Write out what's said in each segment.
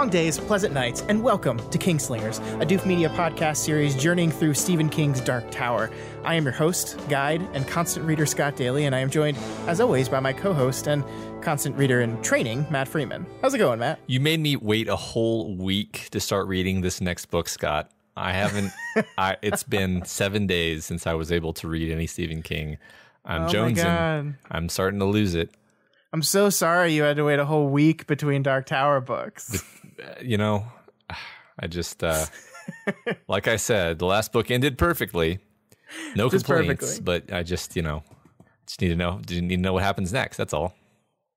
Long days, pleasant nights, and welcome to Kingslingers, a Doof Media podcast series journeying through Stephen King's Dark Tower. I am your host, guide, and constant reader Scott Daly, and I am joined, as always, by my co-host and constant reader in training, Matt Freeman. How's it going, Matt? You made me wait a whole week to start reading this next book, Scott. I haven't. It's been 7 days since I was able to read any Stephen King. I'm jonesing. I'm starting to lose it. I'm so sorry you had to wait a whole week between Dark Tower books. You know, I just, like I said, the last book ended perfectly. No just complaints, perfectly. but I just need to know what happens next. That's all.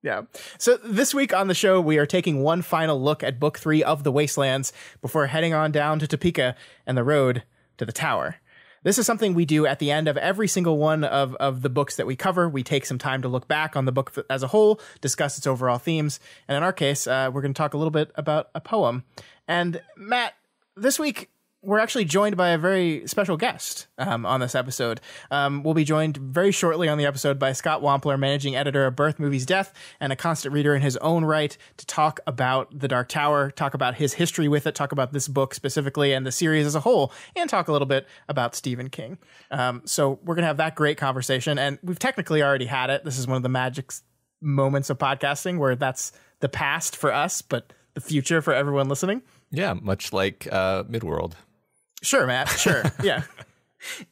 Yeah. So this week on the show, we are taking one final look at book 3 of The Wastelands before heading on down to Topeka and the road to the tower. This is something we do at the end of every single one of the books that we cover. We take some time to look back on the book as a whole, discuss its overall themes. And in our case, we're going to talk a little bit about a poem. And Matt, this week, we're actually joined by a very special guest on this episode. We'll be joined very shortly on the episode by Scott Wampler, managing editor of Birth, Movies, Death, and a constant reader in his own right, to talk about The Dark Tower, talk about his history with it, talk about this book specifically and the series as a whole, and talk a little bit about Stephen King. So we're going to have that great conversation, and we've technically already had it. This is one of the magic moments of podcasting where that's the past for us, but the future for everyone listening. Yeah, much like Midworld. Sure, Matt. Sure. Yeah.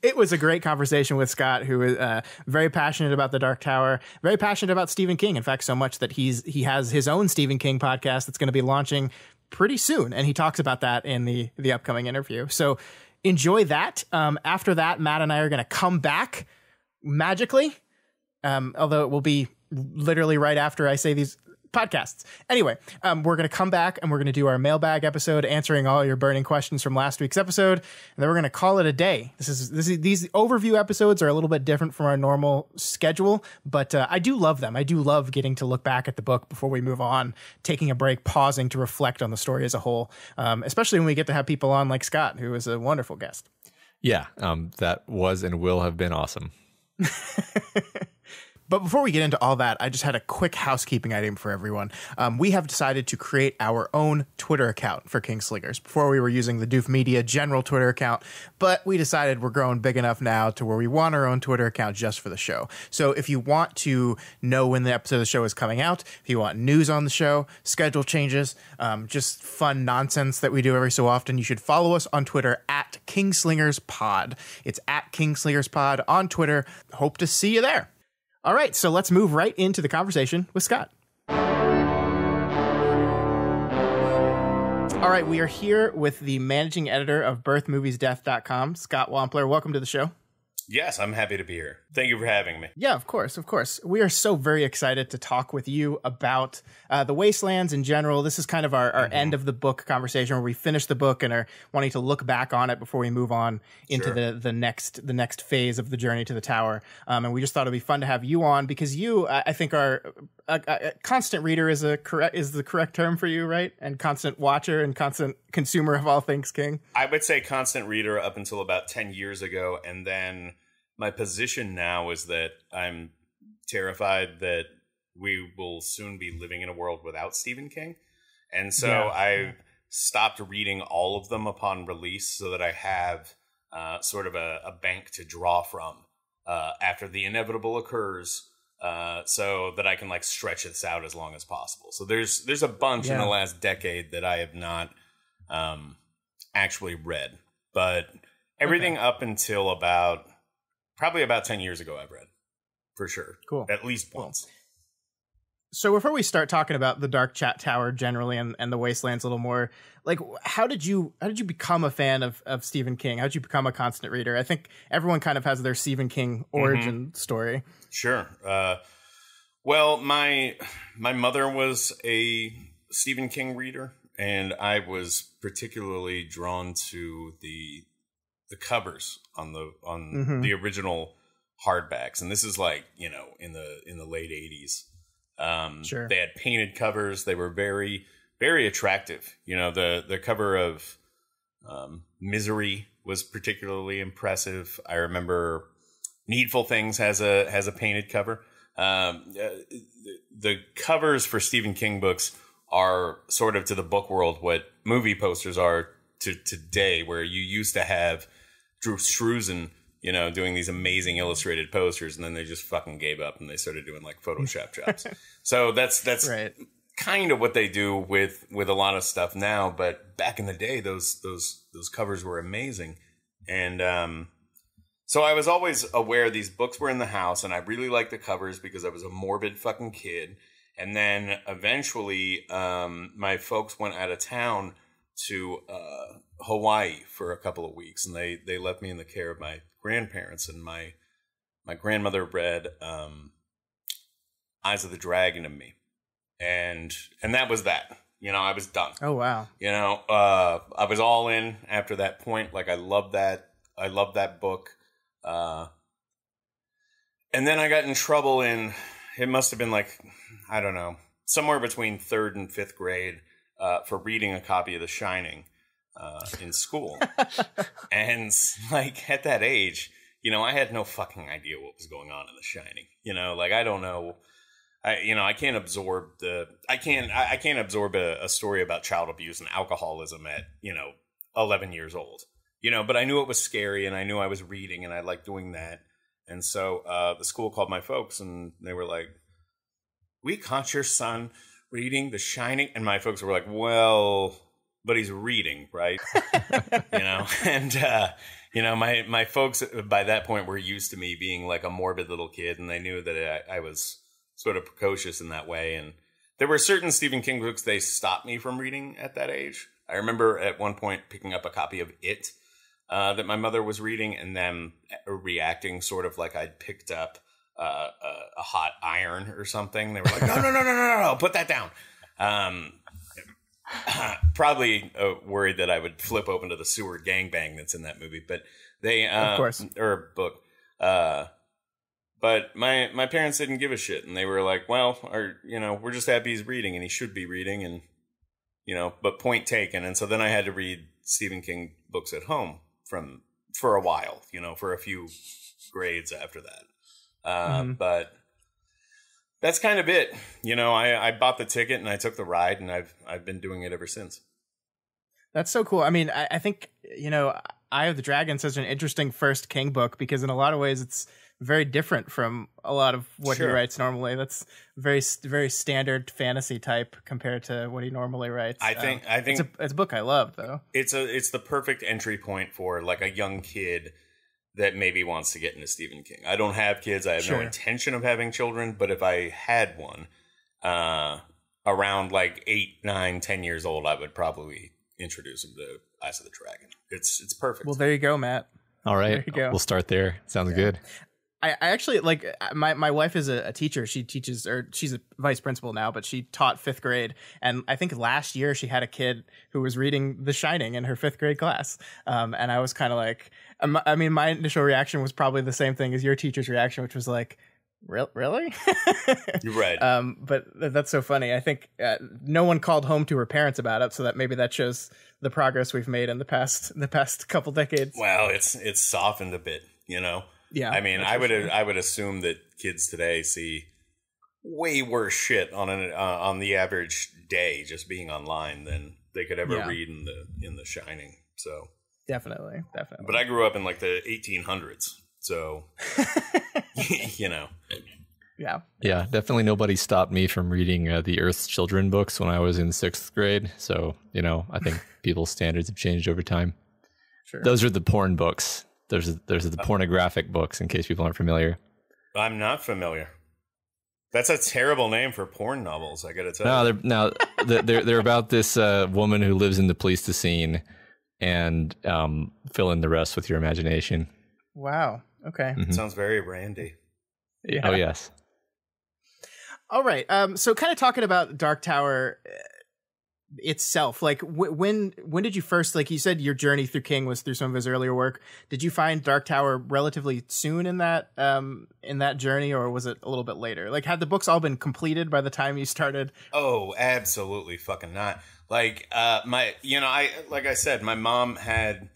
It was a great conversation with Scott, who is very passionate about The Dark Tower, very passionate about Stephen King. In fact, so much that he has his own Stephen King podcast that's going to be launching pretty soon. And he talks about that in the upcoming interview. So enjoy that. After that, Matt and I are going to come back magically, although it will be literally right after I say these podcasts. Anyway, we're going to come back and we're going to do our mailbag episode, answering all your burning questions from last week's episode, and then we're going to call it a day. These overview episodes are a little bit different from our normal schedule, but I do love them. I do love getting to look back at the book before we move on, taking a break, pausing to reflect on the story as a whole, especially when we get to have people on like Scott, who is a wonderful guest. Yeah, that was and will have been awesome. But before we get into all that, I just had a quick housekeeping item for everyone. We have decided to create our own Twitter account for Kingslingers. Before, we were using the Doof Media general Twitter account, but we decided we're growing big enough now to where we want our own Twitter account just for the show. So if you want to know when the episode of the show is coming out, if you want news on the show, schedule changes, just fun nonsense that we do every so often, you should follow us on Twitter at kingslingerspod. It's at kingslingerspod on Twitter. Hope to see you there. All right, so let's move right into the conversation with Scott. All right, we are here with the managing editor of birthmoviesdeath.com, Scott Wampler. Welcome to the show. Yes, I'm happy to be here. Thank you for having me. Yeah, of course, of course. We are so very excited to talk with you about the Wastelands in general. This is kind of our end of the book conversation, where we finish the book and are wanting to look back on it before we move on into the next phase of the journey to the tower. And we just thought it'd be fun to have you on, because you, I think, are a constant reader is the correct term for you, right? And constant watcher and constant consumer of all things King. I would say constant reader up until about 10 years ago, and then my position now is that I'm terrified that we will soon be living in a world without Stephen King. And so I stopped reading all of them upon release so that I have sort of a bank to draw from after the inevitable occurs, so that I can like stretch this out as long as possible. So there's a bunch in the last decade that I have not actually read, but everything up until probably about 10 years ago I've read, for sure. Cool. At least once. So before we start talking about the Dark Tower generally and the Wastelands a little more, like, how did you become a fan of Stephen King? How did you become a constant reader? I think everyone kind of has their Stephen King origin story. Sure. Well, my mother was a Stephen King reader, and I was particularly drawn to the covers on the original hardbacks, and this is like, you know, in the late 80s. Sure. They had painted covers. They were very, very attractive. You know, the cover of Misery was particularly impressive. I remember Needful Things has a painted cover. The covers for Stephen King books are sort of to the book world what movie posters are to today, where you used to have Drew Struzan, doing these amazing illustrated posters, and then they just fucking gave up and they started doing like Photoshop jobs. So that's right. Kind of what they do with a lot of stuff now. But back in the day, those covers were amazing. And so I was always aware these books were in the house, and I really liked the covers because I was a morbid fucking kid. And then eventually, my folks went out of town to Hawaii for a couple of weeks, and they left me in the care of my grandparents. And my grandmother read Eyes of the Dragon to me, and that was that. I was done. Oh wow. I was all in after that point. Like I loved that. I loved that book. And then I got in trouble in. It must have been like, I don't know, somewhere between 3rd and 5th grade for reading a copy of The Shining in school. And like at that age, I had no fucking idea what was going on in The Shining. Like I don't know. I can't absorb I can't absorb a story about child abuse and alcoholism at, 11 years old. But I knew it was scary, and I knew I was reading, and I liked doing that. And so the school called my folks, and they were like, "We caught your son reading The Shining." And my folks were like, "Well, but he's reading, right?" And my folks by that point were used to me being like a morbid little kid, and they knew that I was sort of precocious in that way. And there were certain Stephen King books they stopped me from reading at that age. I remember at one point picking up a copy of It that my mother was reading, and them reacting sort of like I'd picked up a hot iron or something. They were like, no, put that down. Probably worried that I would flip open to the sewer gangbang that's in that movie, but they, of course, or book. But my parents didn't give a shit, and they were like, well, we're just happy he's reading, and he should be reading, and, but point taken. And so then I had to read Stephen King books at home for a while, for a few grades after that. But that's kind of it. I bought the ticket and I took the ride, and I've been doing it ever since. That's so cool. I mean, I think, Eye of the Dragon is such an interesting first King book because in a lot of ways it's very different from a lot of what he writes normally. That's very, very standard fantasy type compared to what he normally writes. I think it's a book I love, though. It's the perfect entry point for like a young kid that maybe wants to get into Stephen King. I don't have kids. I have no intention of having children, but if I had one around like 8, 9, 10 years old, I would probably introduce him to Eyes of the Dragon. It's perfect. Well, there you go, Matt. All right. There you go. We'll start there. Sounds good. I actually like my wife is a teacher. She teaches, or she's a vice principal now, but she taught 5th grade. And I think last year she had a kid who was reading The Shining in her 5th grade class. And I was kind of like, I mean, my initial reaction was probably the same thing as your teacher's reaction, which was like, really? You're right. But that's so funny. I think no one called home to her parents about it, so that maybe that shows the progress we've made in the past couple decades. Well, it's softened a bit, Yeah, I mean, I would assume that kids today see way worse shit on the average day just being online than they could ever read in the Shining. So definitely. But I grew up in like the 1800s, so Yeah, definitely nobody stopped me from reading the Earth's Children books when I was in 6th grade. So I think people's standards have changed over time. Sure. Those are the porn books. There's the pornographic books, in case people aren't familiar. I'm not familiar. That's a terrible name for porn novels, I gotta tell you. They're about this woman who lives in the Pleistocene, and fill in the rest with your imagination. Wow. Okay. Mm-hmm. Sounds very Randy. Yeah. Oh, yes. All right. So kind of talking about Dark Tower itself, like when did you first, like you said, your journey through King was through some of his earlier work. Did you find Dark Tower relatively soon in that journey, or was it a little bit later? Like, had the books all been completed by the time you started? Oh, absolutely fucking not. Like, like I said, my mom had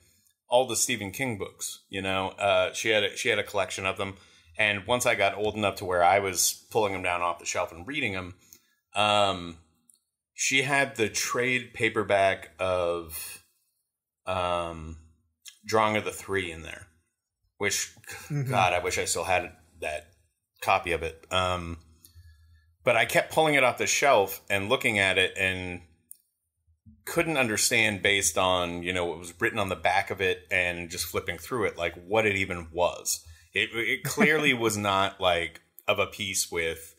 all the Stephen King books, she had a collection of them. And once I got old enough to where I was pulling them down off the shelf and reading them, she had the trade paperback of Drawing of the Three in there, which, God, I wish I still had that copy of it. But I kept pulling it off the shelf and looking at it and couldn't understand, based on, what was written on the back of it and just flipping through it, like what it even was. It clearly was not like of a piece with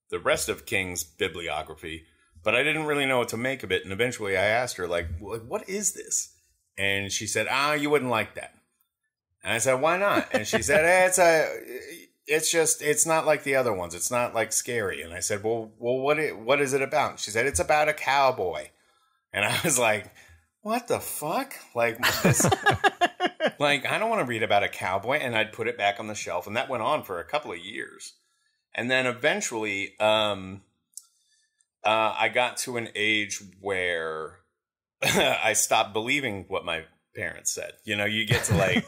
the rest of King's bibliography, but I didn't really know what to make of it. And eventually I asked her, like, what is this? And she said, you wouldn't like that. And I said, why not? And she said, it's not like the other ones. It's not like scary. And I said, well, what is it about? She said, it's about a cowboy. And I was like, what the fuck? Like, this, like, I don't want to read about a cowboy. And I'd put it back on the shelf. And that went on for a couple of years. And then eventually, I got to an age where I stopped believing what my parents said. You get to like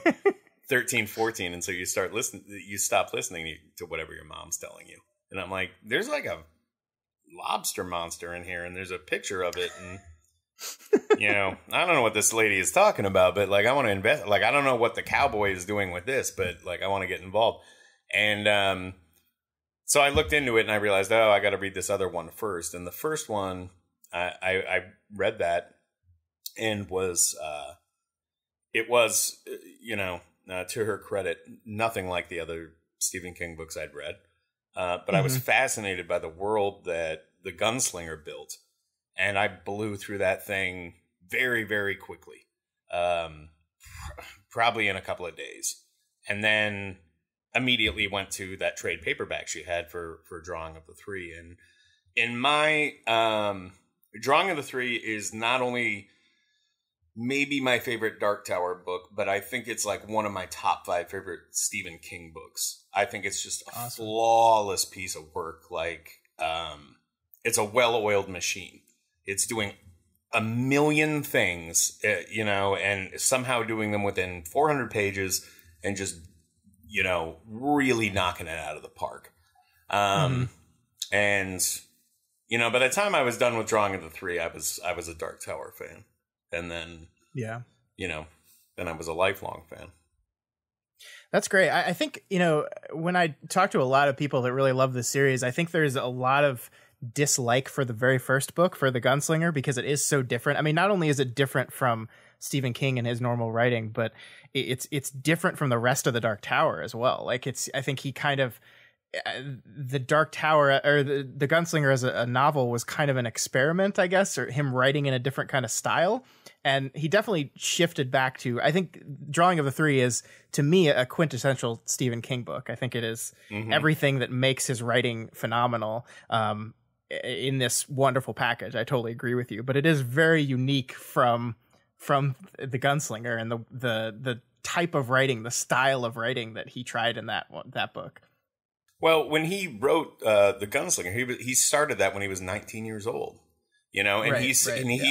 13, 14, and so you stop listening to whatever your mom's telling you. And I'm like, there's like a lobster monster in here, and there's a picture of it, and I don't know what this lady is talking about, but like I want to invest. Like I don't know what the cowboy is doing with this, but like I want to get involved. And so I looked into it, and I realized, I got to read this other one first. And the first one, I read that, and was to her credit, nothing like the other Stephen King books I'd read. But I was fascinated by the world that the gunslinger built. And I blew through that thing very, very quickly, probably in a couple of days. And then immediately went to that trade paperback she had for Drawing of the Three. And in my Drawing of the Three is not only maybe my favorite Dark Tower book, but I think it's like one of my top 5 favorite Stephen King books. I think it's just a flawless piece of work. Like, it's a well-oiled machine. It's doing a million things, and somehow doing them within 400 pages and just, really knocking it out of the park. And, by the time I was done with Drawing of the Three, I was a Dark Tower fan. And then, then I was a lifelong fan. That's great. I think, when I talk to a lot of people that really love this series, I think there's a lot of dislike for the very first book, for The Gunslinger, because it is so different. I mean, not only is it different from Stephen King and his normal writing, but it's different from the rest of the Dark Tower as well. Like I think he kind of, the Dark Tower or the Gunslinger as a novel was kind of an experiment, I guess, or him writing in a different kind of style. And he definitely shifted back to, I think Drawing of the Three is, to me, a quintessential Stephen King book. I think it is everything that makes his writing phenomenal in this wonderful package. I totally agree with you, but it is very unique from the Gunslinger and the type of writing, the style of writing that he tried in that book. Well, when he wrote The Gunslinger, he started that when he was 19 years old, and he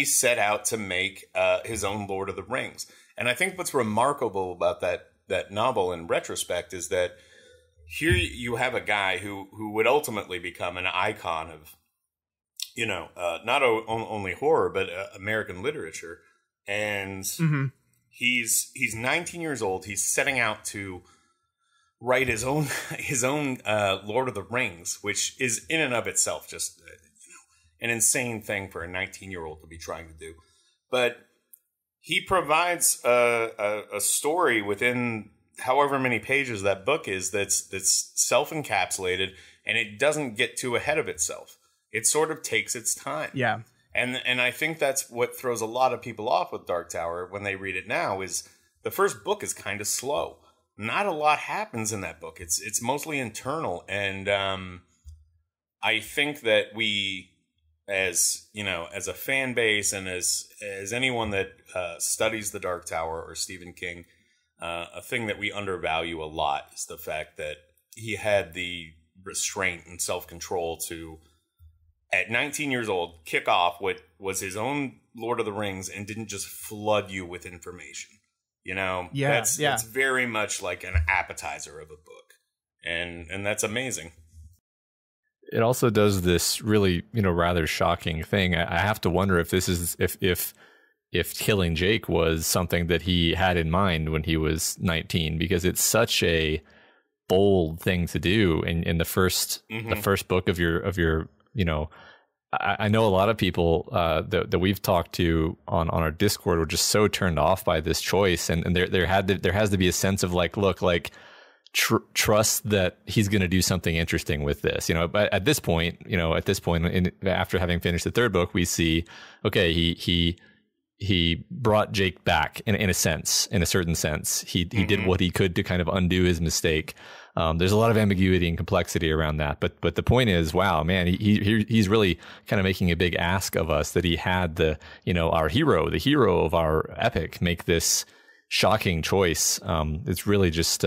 set out to make his own Lord of the Rings. And I think what's remarkable about that novel in retrospect is that here you have a guy who would ultimately become an icon of, not only horror, but American literature. And he's 19 years old. He's setting out to write his own Lord of the Rings, which is in and of itself just an insane thing for a 19-year-old to be trying to do. But he provides a story within however many pages that book is that's self-encapsulated, and it doesn't get too ahead of itself. It sort of takes its time. Yeah. And I think that's what throws a lot of people off with Dark Tower when they read it now, is the first book is kind of slow. Not a lot happens in that book. It's mostly internal. And I think that we, as a fan base and as anyone that studies the Dark Tower or Stephen King, a thing that we undervalue a lot is the fact that he had the restraint and self-control to, at 19 years old, kick off what was his own Lord of the Rings and didn't just flood you with information. It's very much like an appetizer of a book. And that's amazing. it also does this really, rather shocking thing. I have to wonder if this is if killing Jake was something that he had in mind when he was 19, because it's such a bold thing to do in the first book of your I know a lot of people that we've talked to on our Discord were just so turned off by this choice, and there has to be a sense of trust that he's going to do something interesting with this. But at this point, after having finished the third book, we see, okay, he brought Jake back in a certain sense. He did what he could to kind of undo his mistake. There's a lot of ambiguity and complexity around that, but the point is, wow, man, he's really kind of making a big ask of us that he had the hero of our epic, make this shocking choice. It's really just,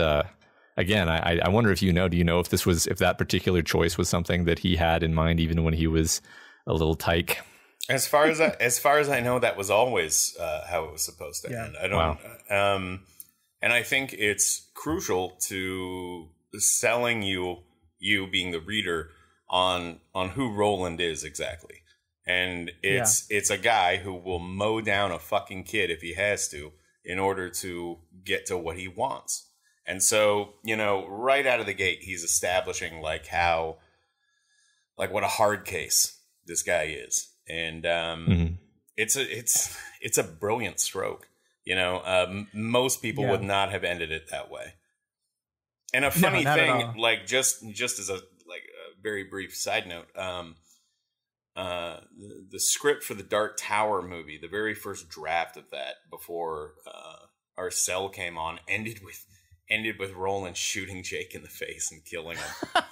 again, I wonder if do you know if that particular choice was something that he had in mind even when he was a little tyke? As far as I know, that was always how it was supposed to end. I don't. Wow. And I think it's crucial to selling you being the reader on who Roland is exactly. And it's a guy who will mow down a fucking kid if he has to in order to get to what he wants. And so, right out of the gate, he's establishing what a hard case this guy is. And it's a brilliant stroke. Most people would not have ended it that way. And a funny thing, just as a very brief side note, the script for the Dark Tower movie, the very first draft of that before our cell came on, ended with Roland shooting Jake in the face and killing him.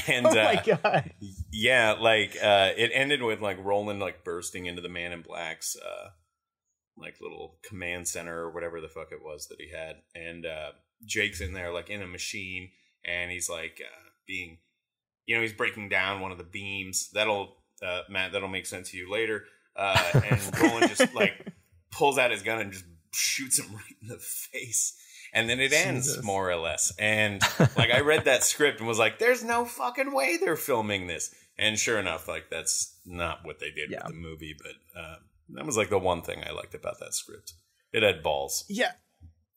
And oh my god! Yeah, it ended with Roland bursting into the Man in Black's little command center or whatever the fuck it was that he had, and Jake's in there in a machine, and he's being, he's breaking down one of the beams. That'll Matt, that'll make sense to you later. And Roland just pulls out his gun and just shoots him right in the face. And then it ends, more or less. And I read that script and was like, there's no fucking way they're filming this. And sure enough, that's not what they did with the movie. But that was the one thing I liked about that script. It had balls. Yeah.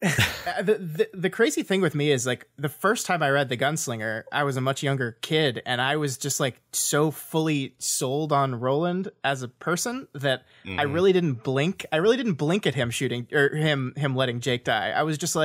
The crazy thing with me is the first time I read The Gunslinger, I was a much younger kid, and I was just so fully sold on Roland as a person that I really didn't blink. I really didn't blink at him shooting or him letting Jake die. I was just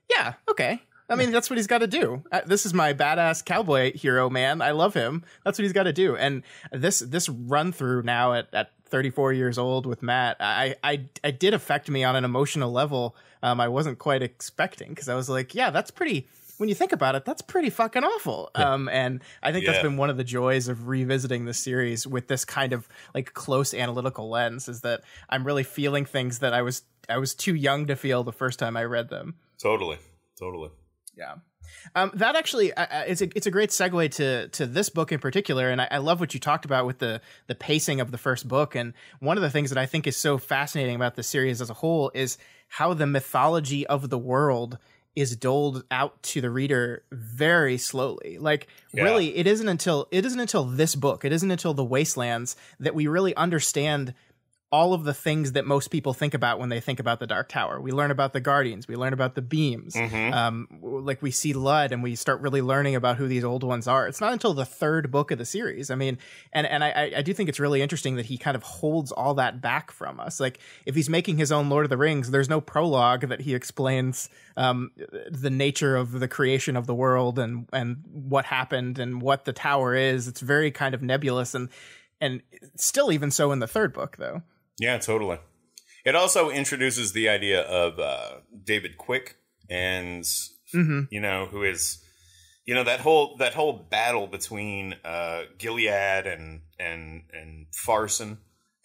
yeah, okay. I mean, that's what he's got to do. This is my badass cowboy hero, man. I love him. That's what he's got to do. And this run through now at 34 years old with Matt, I did affect me on an emotional level I wasn't quite expecting, because I was yeah, that's pretty, when you think about it, that's pretty fucking awful. And I think that's been one of the joys of revisiting the series with this kind of close analytical lens, is that I'm really feeling things that I was too young to feel the first time I read them. Totally. Yeah. That actually, it's a great segue to this book in particular. And I love what you talked about with the pacing of the first book. And one of the things that I think is so fascinating about the series as a whole is how the mythology of the world is doled out to the reader very slowly. Really, it isn't until this book, it isn't until The Wastelands that we really understand all of the things that most people think about when they think about the Dark Tower. We learn about the Guardians. We learn about the beams. We see Ludd, and we start really learning about who these old ones are. It's not until the third book of the series. I mean, and I do think it's really interesting that he kind of holds all that back from us. If he's making his own Lord of the Rings, there's no prologue that he explains the nature of the creation of the world and what happened and what the tower is. It's very kind of nebulous, and still even so in the third book, though. Yeah, totally. It also introduces the idea of David Quick, and who is, that whole battle between Gilead and Farson,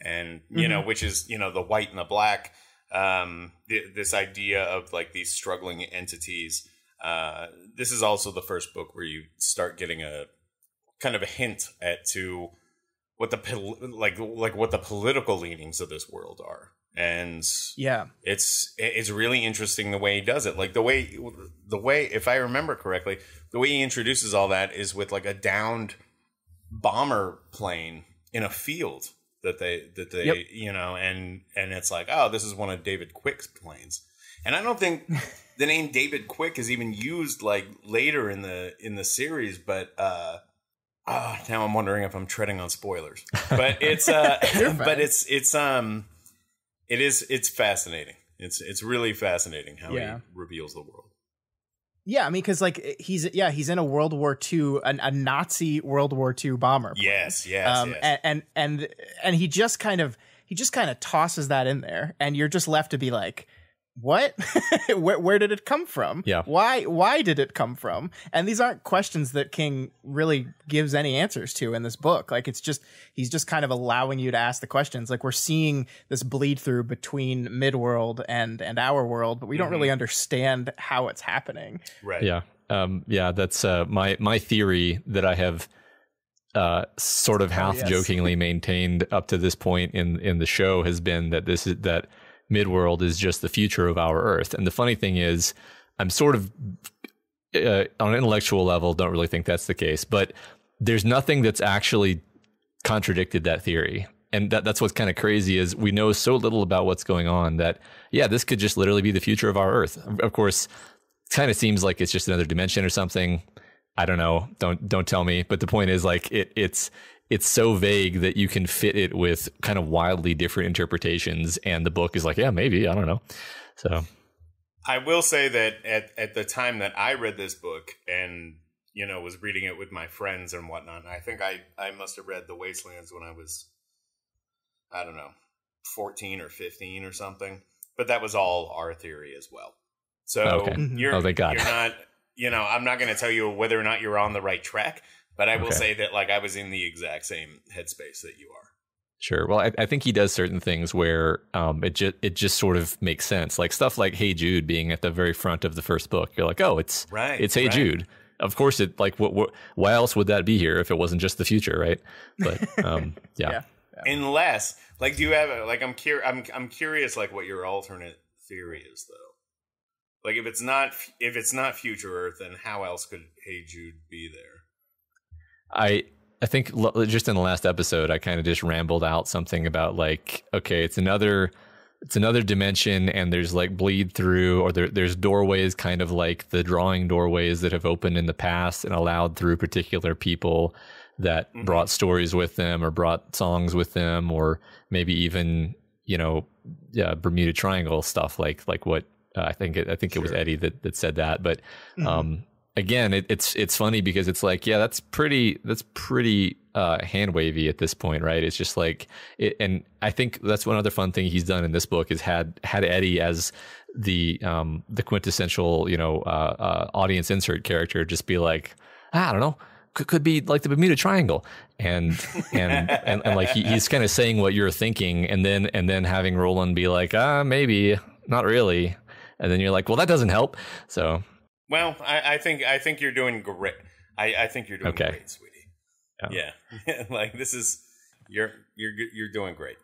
and which is the white and the black. This idea of these struggling entities. This is also the first book where you start getting a kind of a hint to what what the political leanings of this world are. And it's really interesting the way he does it. The way, if I remember correctly, the way he introduces all that is with a downed bomber plane in a field that they Yep. you know, and it's like, oh, this is one of David Quick's planes. And I don't think the name David Quick is even used like later in the series, but now I'm wondering if I'm treading on spoilers. But it's but it's fascinating. It's really fascinating how he reveals the world. Yeah, I mean, because like he's in a World War II, a Nazi World War II bomber plane. Yes. And he just kind of tosses that in there, and you're just left to be like, what? where did it come from? Yeah. Why did it come from? And these aren't questions that King really gives any answers to in this book. Like he's just kind of allowing you to ask the questions. Like we're seeing this bleed through between Midworld and our world, but we don't really understand how it's happening. Right. Yeah. That's my theory that I have sort of half jokingly maintained up to this point in the show has been that that Midworld is just the future of our Earth. And the funny thing is, I'm sort of on an intellectual level don't really think that's the case, but there's nothing that's actually contradicted that theory. And that's what's kind of crazy is we know so little about what's going on that, this could just literally be the future of our Earth. Of course, it kind of seems like it's just another dimension or something. I don't know. Don't tell me. But the point is, like, it's so vague that you can fit it with kind of wildly different interpretations. And the book is like, maybe, I don't know. So I will say that at the time that I read this book and, you know, was reading it with my friends and whatnot, I think I must have read The Wastelands when I was, I don't know, 14 or 15 or something. But that was all our theory as well. So thank God. You're not, you know, I'm not going to tell you whether or not you're on the right track. But I will say that, like, I was in the exact same headspace that you are. Sure. Well, I think he does certain things where it just sort of makes sense. Like stuff like Hey Jude being at the very front of the first book. You're like, oh, it's Hey Jude. Of course, it like why else would that be here if it wasn't just the future, right? But yeah. Unless, like, do you have a, like, I'm curious, like, what your alternate theory is, though. Like, if it's not future Earth, then how else could Hey Jude be there? I think just in the last episode, I kind of just rambled out something about like, okay, it's another dimension and there's like bleed through or there's doorways kind of like the drawing doorways that have opened in the past and allowed through particular people that brought stories with them or brought songs with them or maybe even, you know, Bermuda Triangle stuff like what I think it was Eddie that said that. But again, it's funny because it's like, that's pretty hand wavy at this point, right? It's just like and I think that's one other fun thing he's done in this book is had Eddie as the quintessential, you know, audience insert character, just be like, I don't know, could be like the Bermuda Triangle, and like he's kind of saying what you're thinking, and then having Roland be like, maybe not really, and then you're like, well, that doesn't help, so. Well, I think you're doing great. I think you're doing great, sweetie. Yeah. Like this is you're doing great.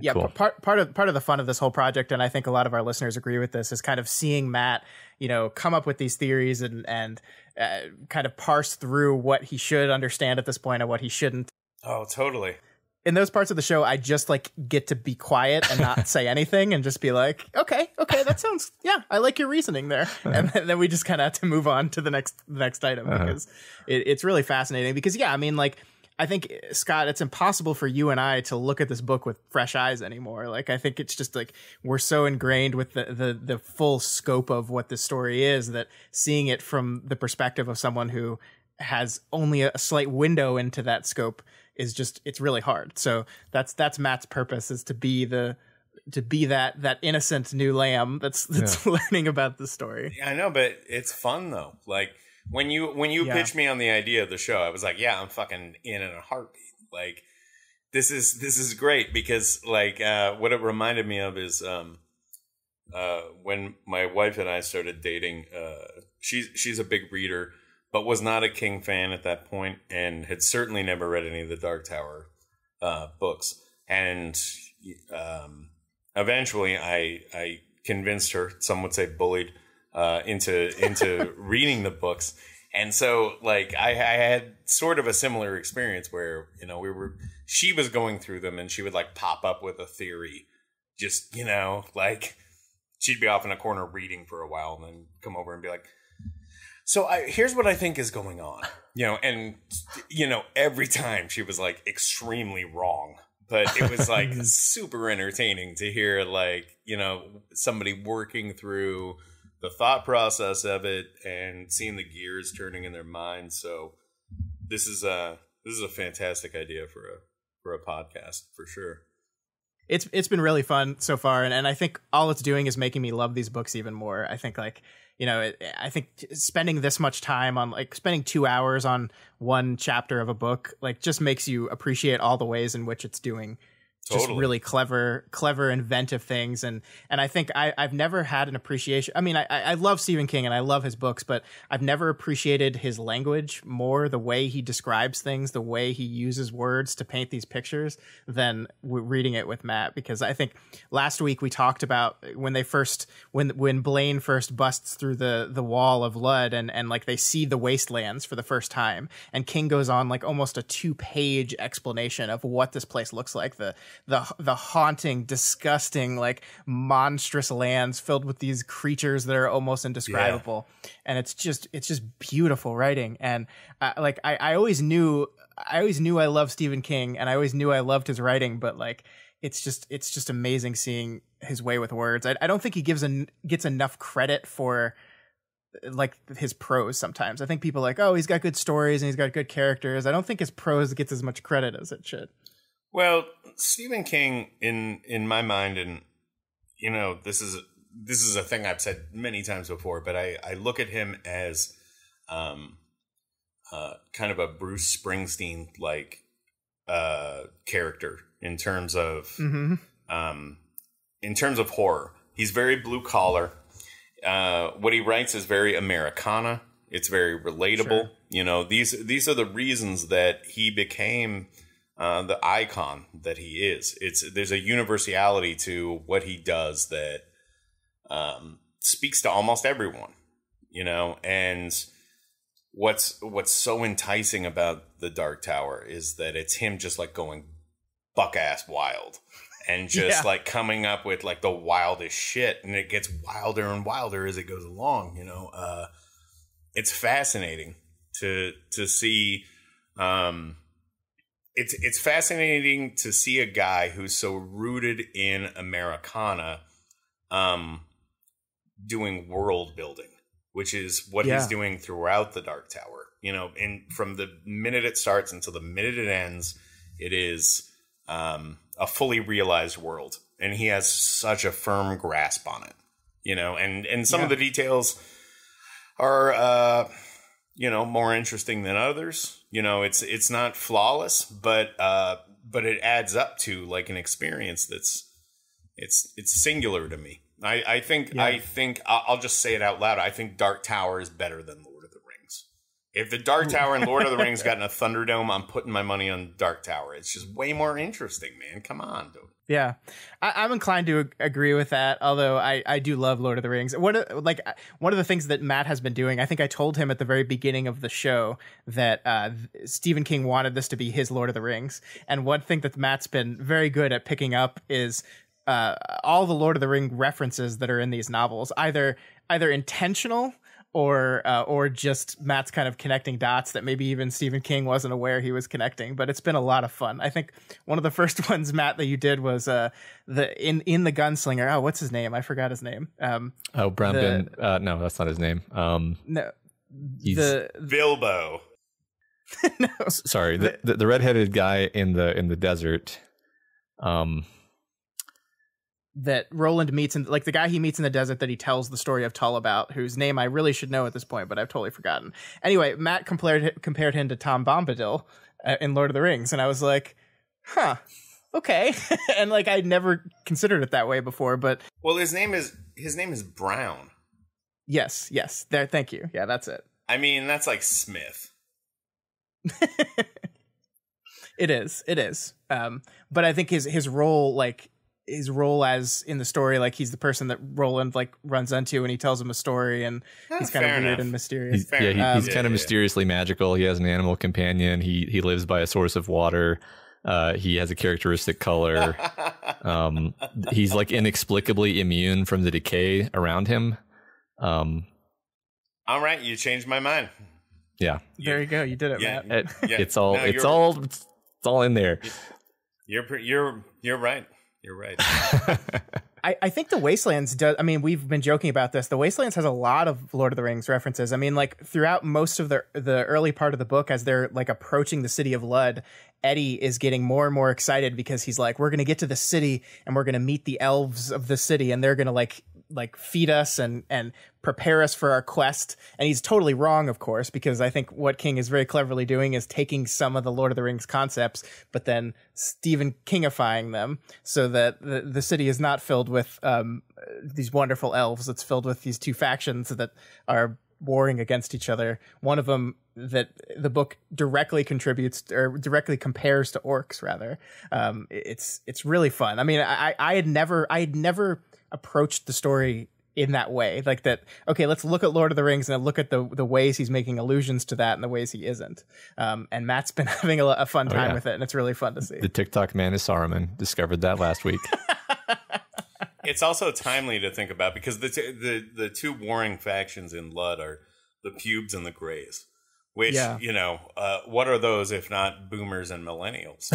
Yeah. Cool. Part of the fun of this whole project, and I think a lot of our listeners agree with this, is kind of seeing Matt, you know, come up with these theories and kind of parse through what he should understand at this point and what he shouldn't. Oh, totally. In those parts of the show, I just like get to be quiet and not say anything and just be like, okay, that sounds, I like your reasoning there. And then we just kind of have to move on to the next item because it's really fascinating because, I mean, like, I think, Scott, it's impossible for you and I to look at this book with fresh eyes anymore. Like, I think it's just like we're so ingrained with the full scope of what this story is that seeing it from the perspective of someone who has only a slight window into that scope is just, it's really hard. So that's Matt's purpose, is to be that innocent new lamb that's learning about the story. Yeah, I know, but it's fun though. Like when you pitched me on the idea of the show, I was like, I'm fucking in a heartbeat. Like this is great because like what it reminded me of is when my wife and I started dating, she's a big reader, but was not a King fan at that point and had certainly never read any of the Dark Tower books. And eventually I convinced her, some would say bullied, into reading the books. And so, like, I had sort of a similar experience where, you know, she was going through them and she would, like, pop up with a theory. Just, you know, like, she'd be off in a corner reading for a while and then come over and be like, so here's what I think is going on. You know, and, you know, every time she was, like, extremely wrong. But it was, like, super entertaining to hear, like, you know, somebody working through the thought process of it and seeing the gears turning in their mind. So this is a fantastic idea for a podcast for sure. It's been really fun so far, and I think all it's doing is making me love these books even more. I think, like, you know, I think spending this much time on, like, spending 2 hours on one chapter of a book, like, just makes you appreciate all the ways in which it's doing just really clever, inventive things. And I think I've never had an appreciation. I mean, I love Stephen King and I love his books, but I've never appreciated his language more, the way he describes things, the way he uses words to paint these pictures than reading it with Matt. Because I think last week we talked about when Blaine first busts through the wall of Lud and like they see the wastelands for the first time. And King goes on like almost a 2-page explanation of what this place looks like. The haunting, disgusting, like monstrous lands filled with these creatures that are almost indescribable. Yeah. And it's just beautiful writing. And I always knew I loved Stephen King and I always knew I loved his writing, but like it's just amazing seeing his way with words. I don't think he gets enough credit for like his prose sometimes. I think people are like, oh, he's got good stories and he's got good characters. I don't think his prose gets as much credit as it should. Well, Stephen King, in my mind, and you know, this is a thing I've said many times before, but I look at him as kind of a Bruce Springsteen like character in terms of horror. He's very blue collar. What he writes is very Americana. It's very relatable. Sure. You know, these are the reasons that he became the icon that he is. There's a universality to what he does that speaks to almost everyone, you know. And what's so enticing about The Dark Tower is that it's him just like going buck ass wild and just like coming up with like the wildest shit, and it gets wilder and wilder as it goes along. You know, it's fascinating to see. It's fascinating to see a guy who's so rooted in Americana doing world building, which is what he's doing throughout The Dark Tower. You know, and from the minute it starts until the minute it ends, it is a fully realized world. And he has such a firm grasp on it, you know, and some of the details are, you know, more interesting than others. You know, it's not flawless, but it adds up to like an experience that's it's singular to me. I think I'll just say it out loud. I think Dark Tower is better than Lord of the Rings. If the Dark Tower and Lord of the Rings got in a Thunderdome, I'm putting my money on Dark Tower. It's just way more interesting, man. Come on, dude. Yeah, I'm inclined to agree with that, although I do love Lord of the Rings. One of the things that Matt has been doing, I think I told him at the very beginning of the show that Stephen King wanted this to be his Lord of the Rings. And one thing that Matt's been very good at picking up is all the Lord of the Ring references that are in these novels, either intentional or just Matt's kind of connecting dots that maybe even Stephen King wasn't aware he was connecting. But it's been a lot of fun. I think one of the first ones, Matt, that you did was in the Gunslinger. Oh, what's his name? I forgot his name. Brandon. No, that's not his name. No, he's Bilbo. No, sorry, the redheaded guy in the desert. That Roland meets, like the guy he meets in the desert that he tells the story of Tull about, whose name I really should know at this point, but I've totally forgotten. Anyway, Matt compared him to Tom Bombadil in Lord of the Rings, and I was like, huh, okay. And like I'd never considered it that way before, but well, his name is Brown. Yes, there. Thank you. Yeah, that's it. I mean, that's like Smith. It is. But I think his role, like, his role as in the story, like he's the person that Roland like runs into and he tells him a story, and he's kind of weird and mysterious. He's kind of mysteriously magical. He has an animal companion. He lives by a source of water. He has a characteristic color. He's like inexplicably immune from the decay around him. All right, you changed my mind. Yeah, there you go. You did it, Matt. It's all in there. You're right. You're right. I think the Wastelands does. I mean, we've been joking about this. The Wastelands has a lot of Lord of the Rings references. I mean, like throughout most of the early part of the book, as they're like approaching the city of Lud, Eddie is getting more and more excited because he's like, we're going to get to the city and we're going to meet the elves of the city and they're going to like feed us and prepare us for our quest. And he's totally wrong, of course, because I think what King is very cleverly doing is taking some of the Lord of the Rings concepts, but then Stephen Kingifying them so that the city is not filled with these wonderful elves. It's filled with these two factions that are warring against each other. One of them that the book directly contributes or directly compares to orcs, rather. It's really fun. I mean, I had never approached the story in that way, like that. Okay, let's look at Lord of the Rings and look at the ways he's making allusions to that and the ways he isn't. And Matt's been having a fun time with it, and it's really fun to see. The TikTok man is Saruman. Discovered that last week. It's also timely to think about because the two warring factions in Lud are the pubes and the grays. Which, what are those if not boomers and millennials?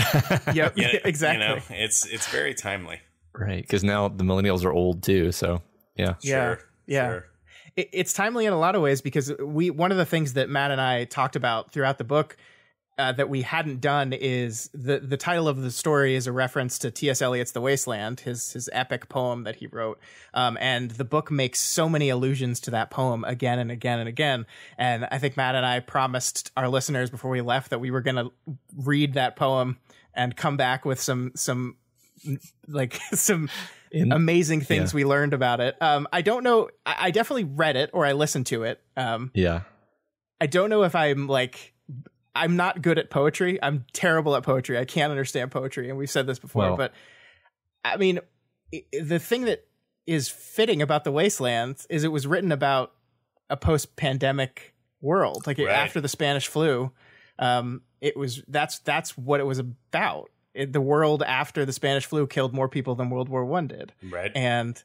Yep, exactly. It's very timely. Right, because now the millennials are old too, so yeah. Sure. It's timely in a lot of ways because one of the things that Matt and I talked about throughout the book that we hadn't done is the title of the story is a reference to T.S. Eliot's The Wasteland, his epic poem that he wrote. And the book makes so many allusions to that poem again and again and again. And I think Matt and I promised our listeners before we left that we were going to read that poem and come back with some amazing things we learned about it. I don't know. I definitely read it or I listened to it. I don't know if I'm not good at poetry. I'm terrible at poetry. I can't understand poetry. And we've said this before, but I mean, the thing that is fitting about The Wastelands is it was written about a post-pandemic world, like after the Spanish flu. That's what it was about. The world after the Spanish flu killed more people than World War I did. Right. And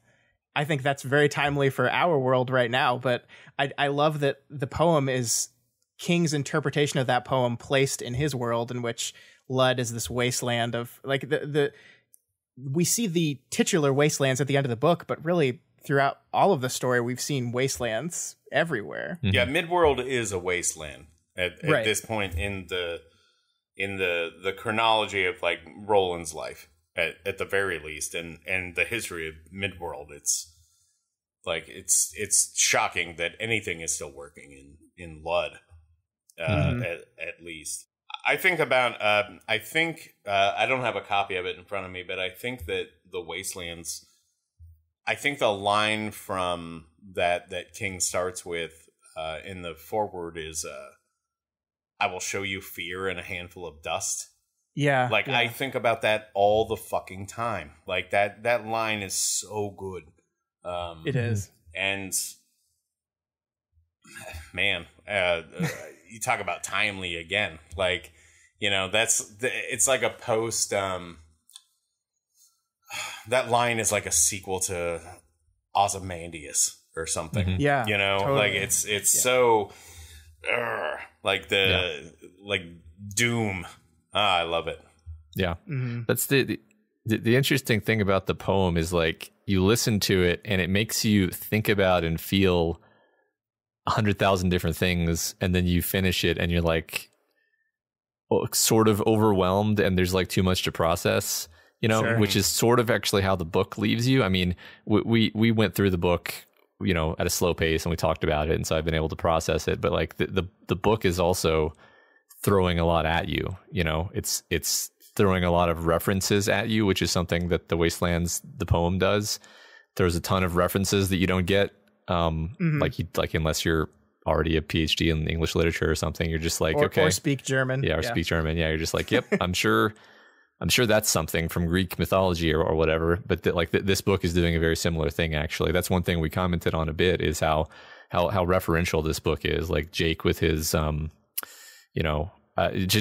I think that's very timely for our world right now. But I love that the poem is King's interpretation of that poem placed in his world, in which Lud is this wasteland of like we see the titular wastelands at the end of the book, but really throughout all of the story, we've seen wastelands everywhere. Mm-hmm. Yeah. Midworld is a wasteland at this point in the chronology of like Roland's life at the very least, and the history of Midworld. It's like, it's shocking that anything is still working in Lud. At least I think about I don't have a copy of it in front of me, but I think that the Wastelands, I think the line from that King starts with in the foreword is I will show you fear and a handful of dust. I think about that all the fucking time. Like that line is so good. It is. And man, you talk about timely again. Like, it's like a post. That line is like a sequel to Ozymandias or something. Mm-hmm. Yeah, totally. Like it's so like like Doom. I love it. Yeah, mm-hmm. That's the interesting thing about the poem is like you listen to it and it makes you think about and feel 100,000 different things, and then you finish it and you're like sort of overwhelmed and there's like too much to process, which is sort of actually how the book leaves you. I mean, we went through the book, at a slow pace and we talked about it, and so I've been able to process it, but like the book is also throwing a lot at you. It's throwing a lot of references at you, which is something that the Wastelands, the poem, does. There's a ton of references that you don't get. Like unless you're already a PhD in English literature or something, you're just like, or speak German. Or speak German. Yeah. You're just like, yep, I'm sure I'm sure that's something from Greek mythology or whatever, but this book is doing a very similar thing. Actually, that's one thing we commented on a bit, is how referential this book is. Like Jake with his, just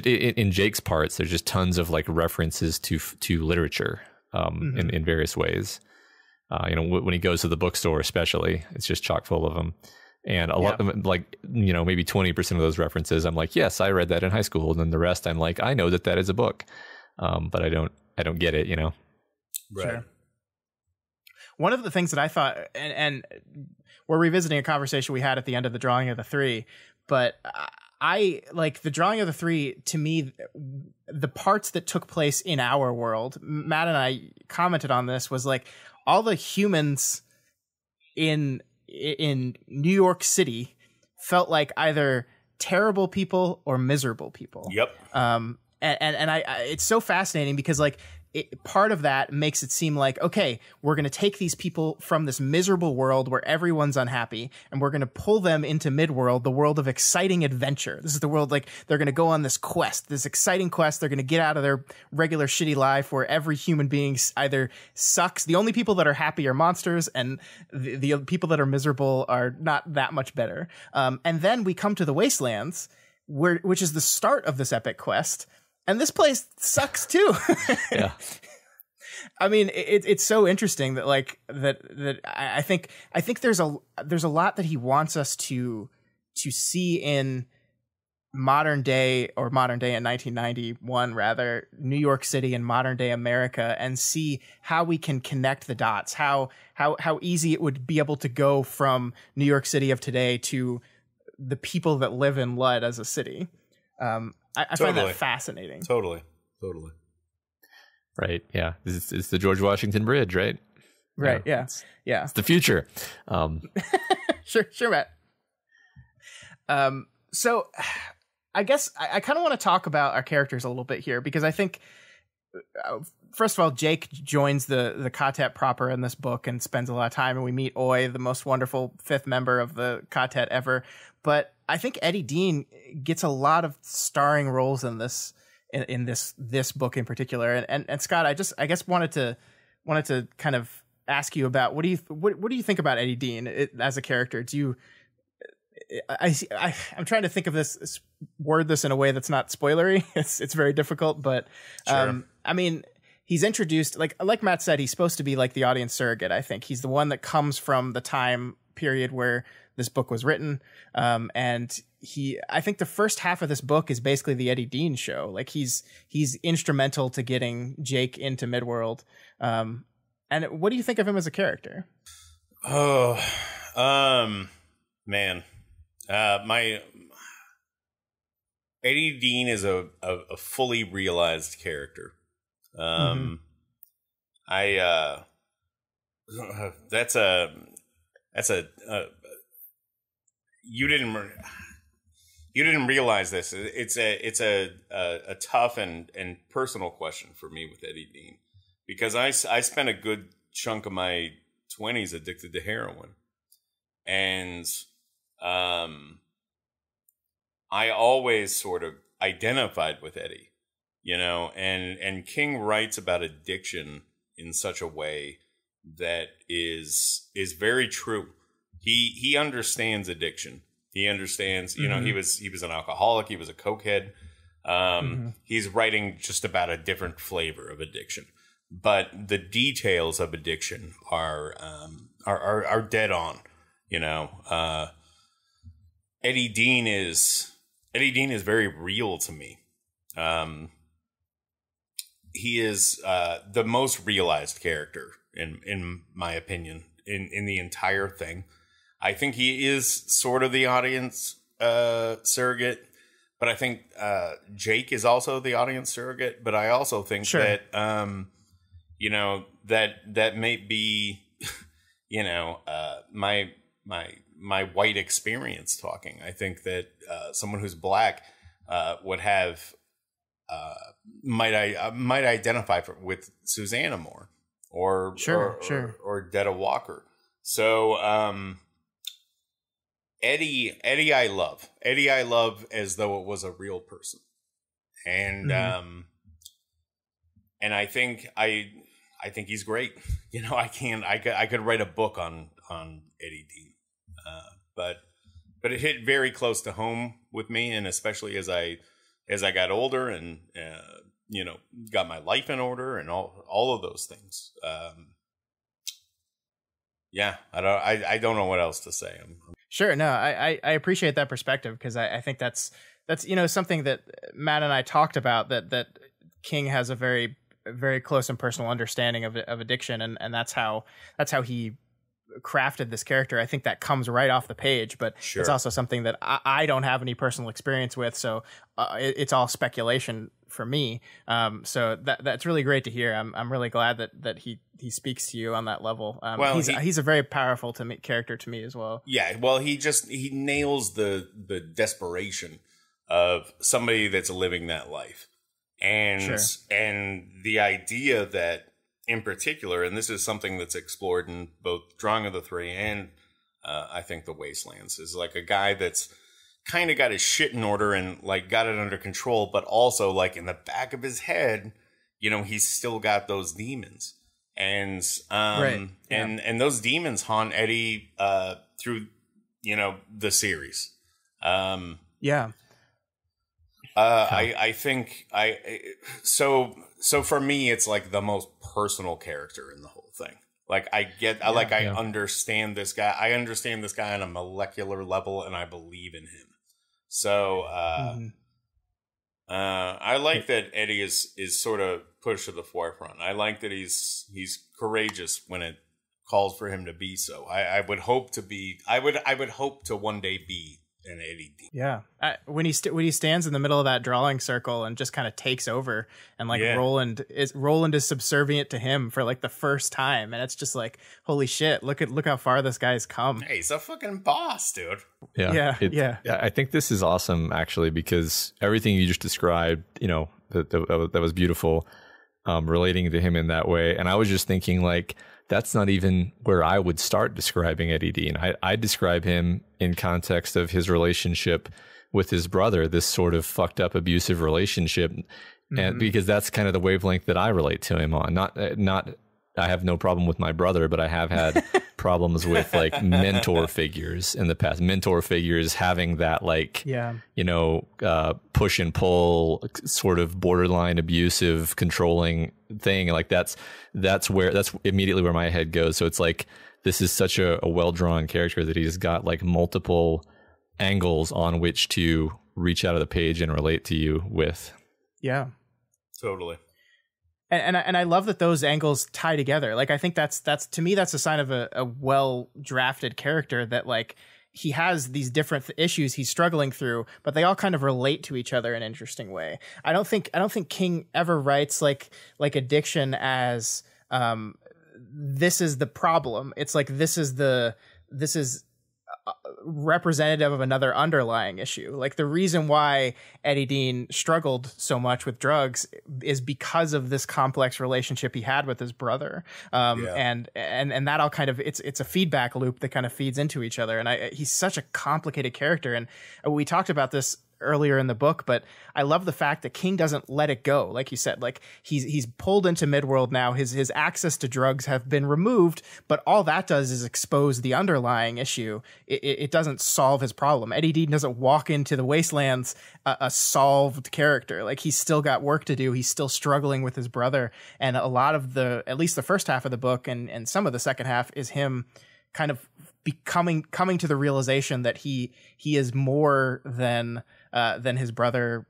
in Jake's parts, there's just tons of like references to literature in various ways. When he goes to the bookstore, especially, it's just chock full of them. And a lot of them, like, maybe 20% of those references, I'm like, yes, I read that in high school. And then the rest, I'm like, I know that is a book. But I don't get it, Right. Sure. One of the things that I thought, and we're revisiting a conversation we had at the end of the Drawing of the Three, but I like the Drawing of the Three. To me, the parts that took place in our world, Matt and I commented on this, was like all the humans in New York City felt like either terrible people or miserable people. Yep. And I it's so fascinating because like part of that makes it seem like, okay, we're going to take these people from this miserable world where everyone's unhappy, and we're going to pull them into Midworld, the world of exciting adventure. This is the world, like, they're going to go on this quest, this exciting quest. They're going to get out of their regular shitty life where every human being either sucks. The only people that are happy are monsters, and the people that are miserable are not that much better. And then we come to the Wastelands, which is the start of this epic quest. And this place sucks too. Yeah. I mean, it's so interesting that like that I think there's a lot that he wants us to see in modern day in 1991 rather, New York City and modern day America, and see how we can connect the dots, how easy it would be able to go from New York City of today to the people that live in Lud as a city. I find that fascinating. Totally. Right. Yeah. It's the George Washington Bridge, right? Right. Yeah. It's the future. Sure, Matt. So I guess I kind of want to talk about our characters a little bit here, because I think, first of all, Jake joins the Quartet proper in this book and spends a lot of time, and we meet Oy, the most wonderful fifth member of the Quartet ever. But I think Eddie Dean gets a lot of starring roles in this book in particular. And Scott, I guess wanted to kind of ask you about what do you think about Eddie Dean as a character? Do you I'm trying to think of word this in a way that's not spoilery. It's very difficult, but sure. I mean, he's introduced, like Matt said, he's supposed to be like the audience surrogate. I think he's the one that comes from the time period where this book was written. And I think the first half of this book is basically the Eddie Dean show. Like he's instrumental to getting Jake into Midworld. And what do you think of him as a character? Oh, man. My Eddie Dean is a fully realized character. That's a you didn't realize this. It's a tough and personal question for me with Eddie Dean, because I spent a good chunk of my 20s addicted to heroin, and I always sort of identified with Eddie, and King writes about addiction in such a way that is very true. He understands addiction. He understands, he was an alcoholic. He was a cokehead. He's writing just about a different flavor of addiction, but the details of addiction are dead on. Eddie Dean is very real to me. He is the most realized character in my opinion in the entire thing. I think he is sort of the audience surrogate, but I think Jake is also the audience surrogate. But I also think that that may be my white experience talking. I think that someone who's black would have might identify with Susanna more or Detta Walker. So Eddie I love as though it was a real person, and I think he's great. You know, I could write a book on Eddie Dean, but it hit very close to home with me, and especially as I got older and you know, got my life in order and all of those things. Yeah, I don't know what else to say. Sure, no, I appreciate that perspective, because I think that's you know, something that Matt and I talked about, that King has a very close and personal understanding of addiction, and that's how he crafted this character. I think that comes right off the page, but sure. It's also something that I don't have any personal experience with, so it's all speculation for me. So that's really great to hear. I'm really glad that he speaks to you on that level. Well, he's a very powerful character to me as well. Yeah, well, he nails the desperation of somebody that's living that life, and sure. and the idea that, in particular, and this is something that's explored in both Drawing of the Three and I think The Wastelands, is like a guy that's kind of got his shit in order and like got it under control, but also like in the back of his head, you know, he's still got those demons, and right. Yeah. and those demons haunt Eddie through, you know, the series. Yeah. I think so for me, it's like the most personal character in the whole thing. Like I understand this guy. I understand this guy on a molecular level, and I believe in him. So I like that Eddie is sort of pushed to the forefront. I like that he's courageous when it calls for him to be so. I would hope to be. I would hope to one day be an Eddie Dean. Yeah, when he stands in the middle of that drawing circle and just kind of takes over, and like Roland is subservient to him for like the first time, and it's just like, holy shit, look how far this guy's come. Hey, he's a fucking boss, dude. Yeah. I think this is awesome, actually, because everything you just described, you know, that was beautiful, relating to him in that way. And I was just thinking, like, that's not even where I would start describing Eddie Dean. I describe him in context of his relationship with his brother, this sort of fucked up abusive relationship, and because that's kind of the wavelength that I relate to him on. Not I have no problem with my brother, but I have had problems with like mentor figures in the past. Mentor figures having that like, you know, push and pull, sort of borderline abusive, controlling thing. Like that's immediately where my head goes. So it's like, this is such a well-drawn character that he's got like multiple angles on which to reach out of the page and relate to you with. Yeah, totally. And I love that those angles tie together. Like, I think that's to me, that's a sign of a well drafted character, that like he has these different issues he's struggling through, but they all kind of relate to each other in an interesting way. I don't think King ever writes like addiction as this is the problem. It's like this is representative of another underlying issue. Like the reason why Eddie Dean struggled so much with drugs is because of this complex relationship he had with his brother. And that all kind of, it's a feedback loop that kind of feeds into each other. And he's such a complicated character. And we talked about this earlier in the book, but I love the fact that King doesn't let it go. Like you said, like he's pulled into Midworld now. His access to drugs have been removed, but all that does is expose the underlying issue. It doesn't solve his problem. Eddie Dean doesn't walk into the Wastelands a solved character. Like he's still got work to do. He's still struggling with his brother. And a lot of at least the first half of the book and some of the second half is him kind of coming to the realization that he is more than his brother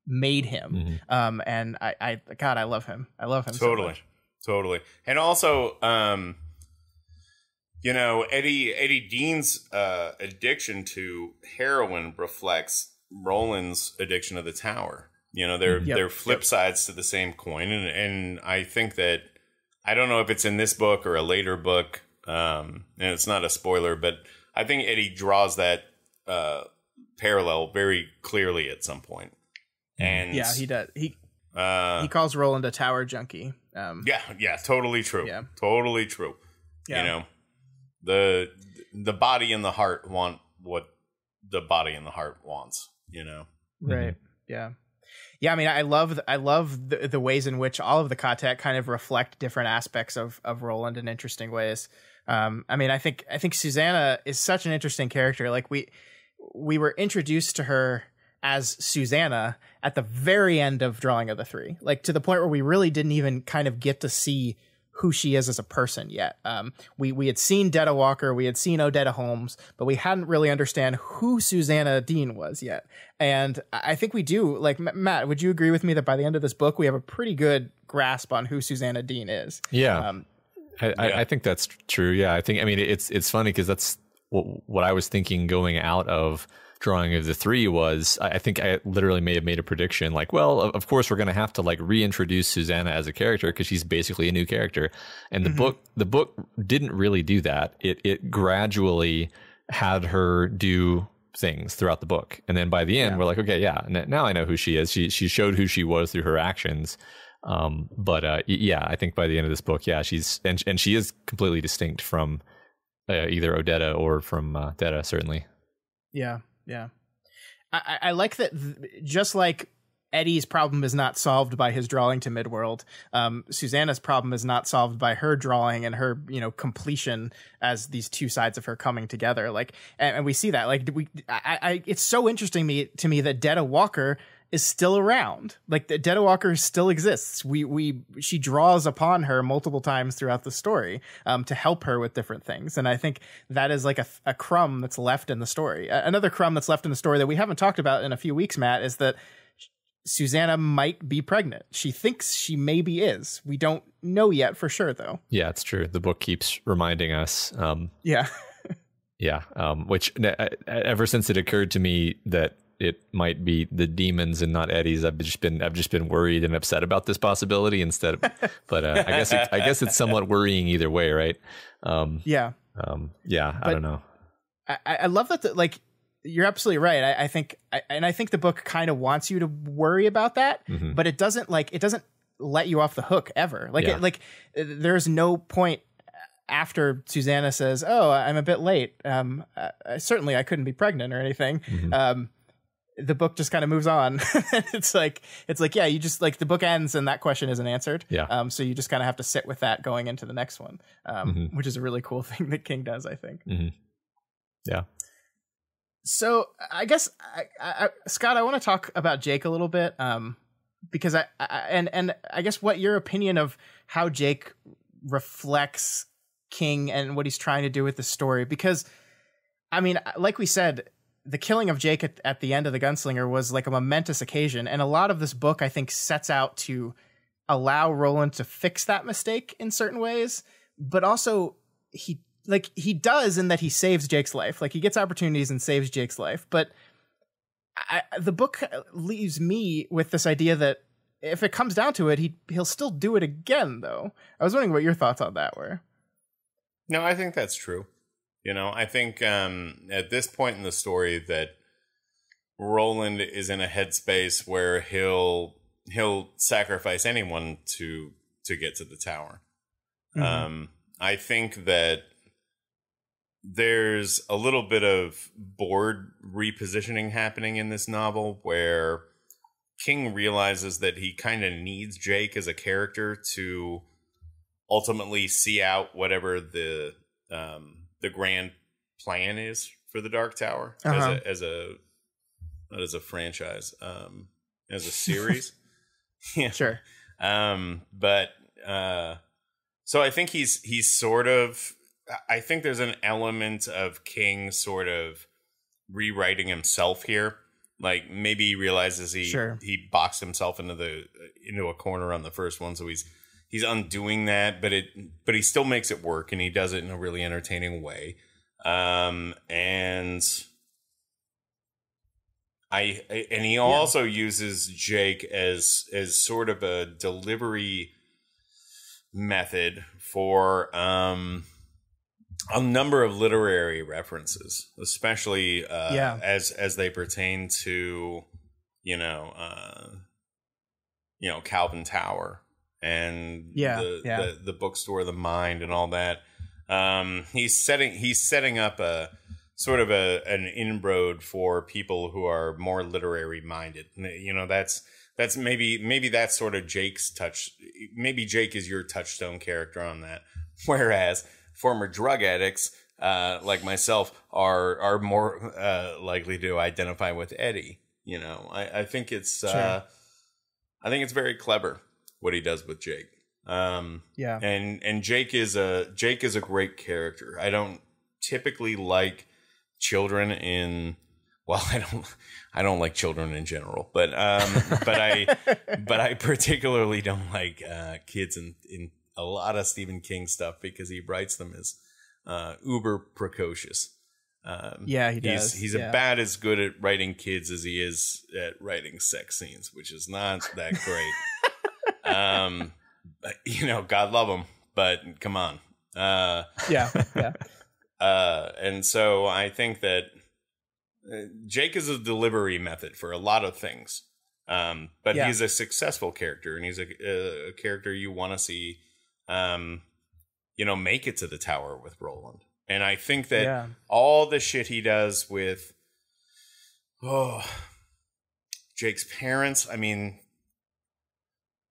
made him. And I love him. I love him totally, so much. Totally. And also, you know, Eddie Dean's addiction to heroin reflects Roland's addiction to the tower. You know, they're flip sides to the same coin, and I think that, I don't know if it's in this book or a later book, and it's not a spoiler, but I think Eddie draws that parallel very clearly at some point. And yeah, he does. He calls Roland a tower junkie. Yeah, totally true. Yeah. Totally true. Yeah. You know, the body and the heart want what the body and the heart wants, you know. Right. Yeah. Yeah, I mean, I love the ways in which all of the Katet kind of reflect different aspects of Roland in interesting ways. I mean, I think Susanna is such an interesting character. Like we were introduced to her as Susanna at the very end of Drawing of the Three, like to the point where we really didn't even kind of get to see who she is as a person yet. We had seen Detta Walker, we had seen Odetta Holmes, but we hadn't really understand who Susanna Dean was yet. And I think we do. Like, Matt, would you agree with me that by the end of this book, we have a pretty good grasp on who Susanna Dean is? Yeah. I think that's true. Yeah, I mean, it's funny because that's what I was thinking going out of Drawing of the Three was, I think I literally may have made a prediction like, well, of course we're going to have to like reintroduce Susanna as a character because she's basically a new character. And the book didn't really do that. It gradually had her do things throughout the book. And then by the end, we're like, okay, yeah, now I know who she is. She showed who she was through her actions. Yeah, I think by the end of this book, yeah, she's and she is completely distinct from either Odetta or from Detta, certainly. Yeah. I like that. Just like Eddie's problem is not solved by his drawing to Midworld, Susanna's problem is not solved by her drawing and her, completion as these two sides of her coming together. Like, and we see that. Like, it's so interesting to me that Detta Walker is still around. Like, the Detta Walker still exists. She draws upon her multiple times throughout the story to help her with different things. And I think that is like a crumb that's left in the story. Another crumb that's left in the story that we haven't talked about in a few weeks, Matt, is that Susanna might be pregnant. She thinks she maybe is. We don't know yet for sure, though. Yeah, it's true. The book keeps reminding us. Yeah. Which ever since it occurred to me that it might be the demons and not Eddie's, I've just been worried and upset about this possibility instead. But I guess it's somewhat worrying either way, right? Yeah. I don't know. I love that. Like, you're absolutely right. I think the book kind of wants you to worry about that, but it doesn't let you off the hook ever. There's no point after Susanna says, "Oh, I'm a bit late. Certainly I couldn't be pregnant or anything." The book just kind of moves on. It's like, yeah, you just like the book ends and that question isn't answered. Yeah. So you just kind of have to sit with that going into the next one, which is a really cool thing that King does, I think. Yeah. So I guess Scott, I want to talk about Jake a little bit, because I guess what your opinion of how Jake reflects King and what he's trying to do with the story, because I mean, like we said, the killing of Jake at the end of The Gunslinger was like a momentous occasion. And a lot of this book, I think, sets out to allow Roland to fix that mistake in certain ways. But also he does in that he saves Jake's life. Like, he gets opportunities and saves Jake's life. But the book leaves me with this idea that if it comes down to it, he'll still do it again, though. I was wondering what your thoughts on that were. No, I think that's true. I think at this point in the story that Roland is in a headspace where he'll sacrifice anyone to get to the tower. I think that there's a little bit of board repositioning happening in this novel where King realizes that he kind of needs Jake as a character to ultimately see out whatever the grand plan is for the Dark Tower as a franchise, as a series. Yeah, sure. So I think he's sort of, I think there's an element of King sort of rewriting himself here. Like, maybe he realizes he boxed himself into a corner on the first one, so he's undoing that, but he still makes it work, and he does it in a really entertaining way. And he also uses Jake as sort of a delivery method for a number of literary references, especially as they pertain to Calvin Tower and the bookstore, the Mind, and all that. He's setting up a sort of an inroad for people who are more literary minded. That's That's maybe that's sort of Jake's touch. Maybe Jake is your touchstone character on that. Whereas former drug addicts, like myself, are more likely to identify with Eddie. You know, I think it's sure. I think it's very clever what he does with Jake. Yeah. And Jake is a great character. I don't typically like children in, well, I don't like children in general, but I particularly don't like kids in a lot of Stephen King stuff because he writes them as uber precocious. Yeah, he does. He's about as good at writing kids as he is at writing sex scenes, which is not that great. You know, God love him, but come on. Yeah. And so I think that Jake is a delivery method for a lot of things. But he's a successful character, and he's a character you want to see, you know, make it to the tower with Roland. And I think that all the shit he does with Jake's parents, I mean,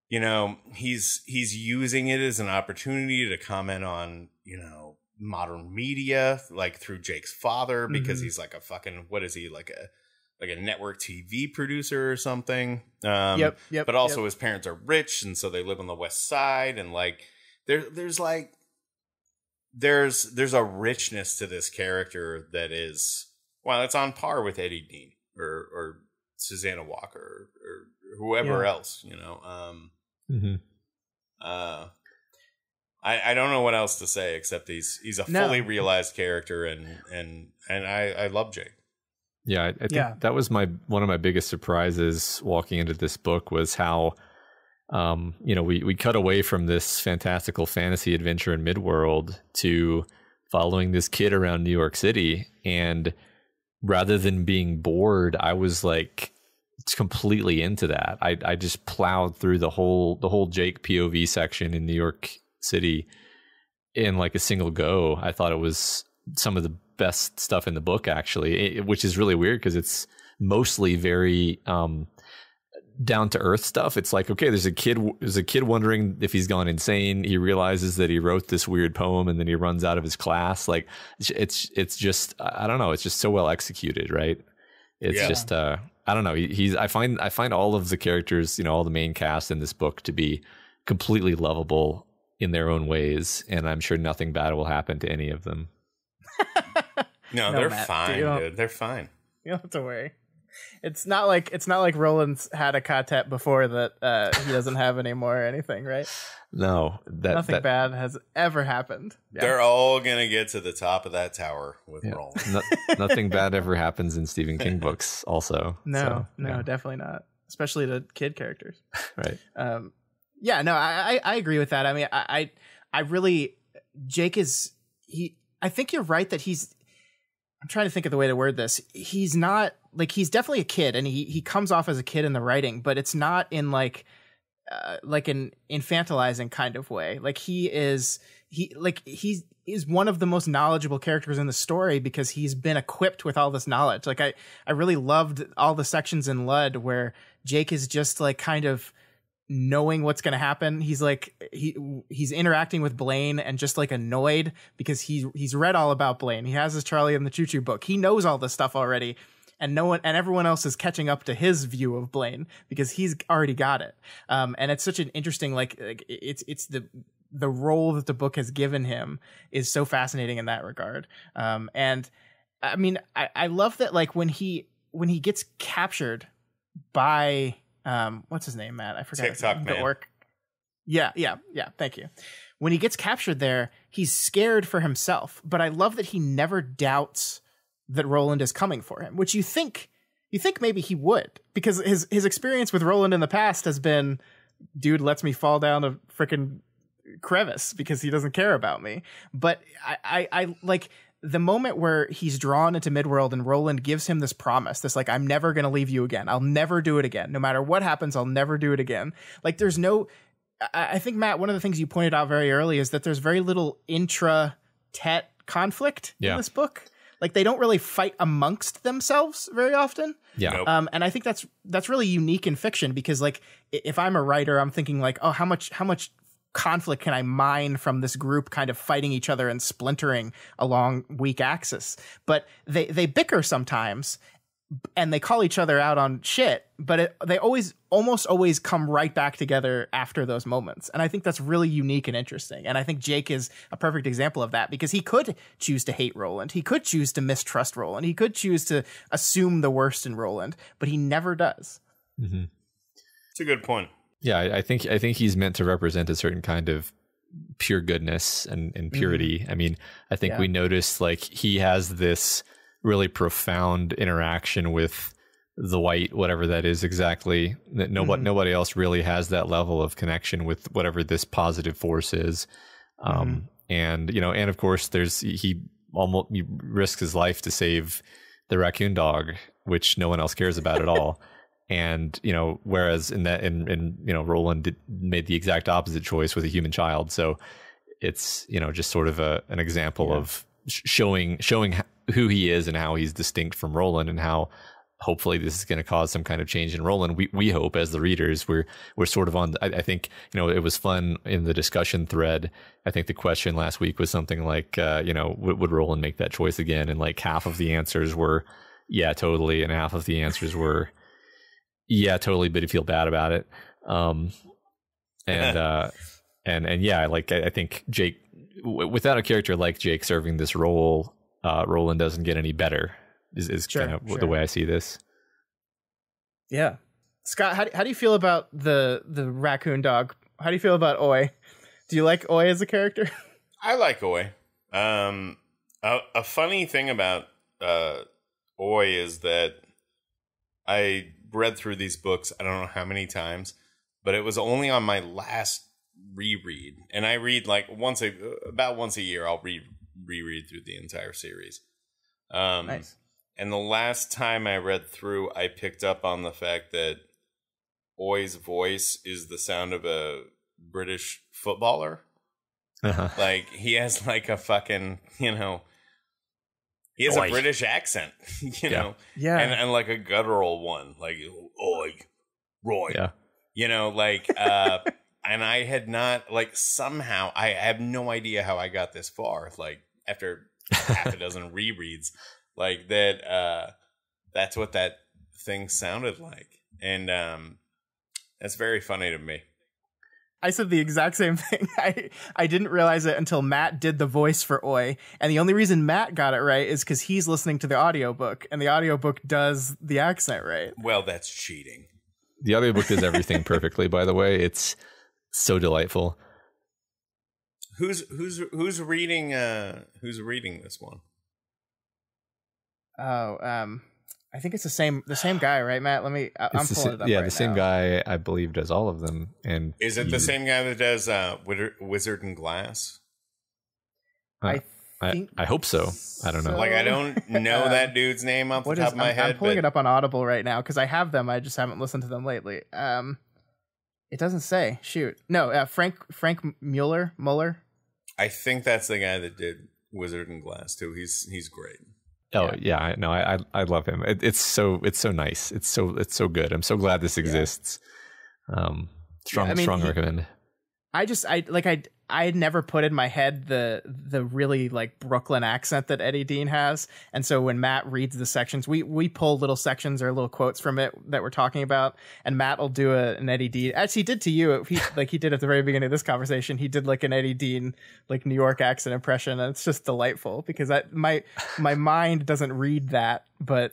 you know, he's using it as an opportunity to comment on, you know, modern media, like through Jake's father, because he's like a fucking, what is he, like a network TV producer or something. Yep. But also his parents are rich, and so they live on the West Side, and like there's a richness to this character that is, well, it's on par with Eddie Dean or Susanna Walker or whoever else, you know. I don't know what else to say except he's a fully realized character, and I love Jake. Yeah, I think that was one of my biggest surprises walking into this book was how, you know, we cut away from this fantastical fantasy adventure in Midworld to following this kid around New York City, and rather than being bored, I was like completely into that. I just plowed through the whole Jake POV section in New York City in like a single go. I thought it was some of the best stuff in the book, actually, which is really weird because it's mostly very down to earth stuff. It's like, okay, there's a kid wondering if he's gone insane. He realizes that he wrote this weird poem, and then he runs out of his class. Like it's just, I don't know. It's just so well executed, right? It's just I don't know. I find all of the characters, you know, all the main cast in this book to be completely lovable in their own ways, and I'm sure nothing bad will happen to any of them. No, they're Matt, fine, dude. They're fine. You don't have to worry. It's not like Roland's had a quartet before that he doesn't have anymore or anything, right? No, nothing bad has ever happened. Yeah. They're all gonna get to the top of that tower with Roland. Nothing bad ever happens in Stephen King books. Also, no, definitely not. Especially to kid characters, right? I agree with that. I mean, I really, Jake is I think you're right that I'm trying to think of the way to word this. He's not like, he's definitely a kid, and he comes off as a kid in the writing, but it's not in like an infantilizing kind of way. Like he is one of the most knowledgeable characters in the story because he's been equipped with all this knowledge. Like I really loved all the sections in Lud where Jake is just like kind of knowing what's going to happen. He's like he's interacting with Blaine and just like annoyed because he's read all about Blaine. He has his Charlie and the Choo Choo book. He knows all this stuff already, and everyone else is catching up to his view of Blaine because he's already got it. And it's such an interesting, like it's the role that the book has given him is so fascinating in that regard. And I mean, I love that, like when he gets captured by what's his name, Matt? I forgot. TikTok Man. The orc. Yeah. Thank you. When he gets captured there, he's scared for himself, but I love that he never doubts that Roland is coming for him, which you think maybe he would, because his experience with Roland in the past has been, dude lets me fall down a freaking crevice because he doesn't care about me. But I like the moment where he's drawn into Midworld and Roland gives him this promise, this like, I'm never going to leave you again. I'll never do it again. No matter what happens, I'll never do it again. Like there's no, I think, Matt, one of the things you pointed out very early is that there's very little intra-tet conflict in this book. like they don't really fight amongst themselves very often. Yeah. Nope. And I think that's really unique in fiction, because like if I'm a writer, I'm thinking like, oh, how much conflict can I mine from this group kind of fighting each other and splintering along weak axis? But they bicker sometimes, and they call each other out on shit, but they almost always come right back together after those moments. And I think that's really unique and interesting. And I think Jake is a perfect example of that, because he could choose to hate Roland. He could choose to mistrust Roland. He could choose to assume the worst in Roland, but he never does. Mm-hmm. It's a good point. Yeah, I think he's meant to represent a certain kind of pure goodness and purity. Mm-hmm. I mean, I think we noticed like he has this really profound interaction with the white, whatever that is exactly, that nobody else really has that level of connection with whatever this positive force is. And and of course he risks his life to save the raccoon dog, which no one else cares about at all. And whereas in Roland made the exact opposite choice with a human child. So it's just sort of an example of showing who he is and how he's distinct from Roland, and how hopefully this is going to cause some kind of change in Roland. We hope, as the readers, we're sort of on. I think it was fun in the discussion thread. I think the question last week was something like would Roland make that choice again? And like half of the answers were yeah, totally, and half of the answers were yeah, totally, but he'd feel bad about it. And yeah, like I think Jake, without a character like Jake serving this role, Roland doesn't get any better. Is kind of the way I see this. Yeah, Scott, how do you feel about the raccoon dog? How do you feel about Oi? Do you like Oi as a character? I like Oi. A funny thing about Oi is that I read through these books, I don't know how many times, but it was only on my last reread. And I read like about once a year, I'll reread through the entire series. Nice. And the last time I read through, I picked up on the fact that Oi's voice is the sound of a British footballer. Uh-huh. Like he has like a fucking, he has a British accent, know? Yeah. And like a guttural one, like, oi, Roy. Yeah. And I had not, like, somehow, I have no idea how I got this far, like, after half a dozen rereads, like, that's what that thing sounded like. And that's very funny to me. I said the exact same thing. I didn't realize it until Matt did the voice for Oi. And the only reason Matt got it right is because he's listening to the audiobook, and the audiobook does the accent right. Well, that's cheating. The audiobook does everything perfectly, by the way. It's so delightful. Who's reading this one? Oh, I think it's the same guy, right, Matt? I'm pulling it up. Yeah, right the same now. Guy, I believe, does all of them. And is it the same guy that does Wizard and Glass? I hope so. I don't know. Like, I don't know that dude's name off the top of my head. I'm pulling it up on Audible right now because I have them. I just haven't listened to them lately. It doesn't say. Shoot, no. Frank Muller. I think that's the guy that did Wizard and Glass too. He's great. Oh yeah, no, I love him. It's so nice. It's so good. I'm so glad this exists. Strong recommend. I had never put in my head the really like Brooklyn accent that Eddie Dean has, and so when Matt reads the sections, we pull little sections or little quotes from it that we're talking about, and Matt will do an Eddie Dean, as he did to you. He did at the very beginning of this conversation. He did like an Eddie Dean like New York accent impression, and it's just delightful because my mind doesn't read that, but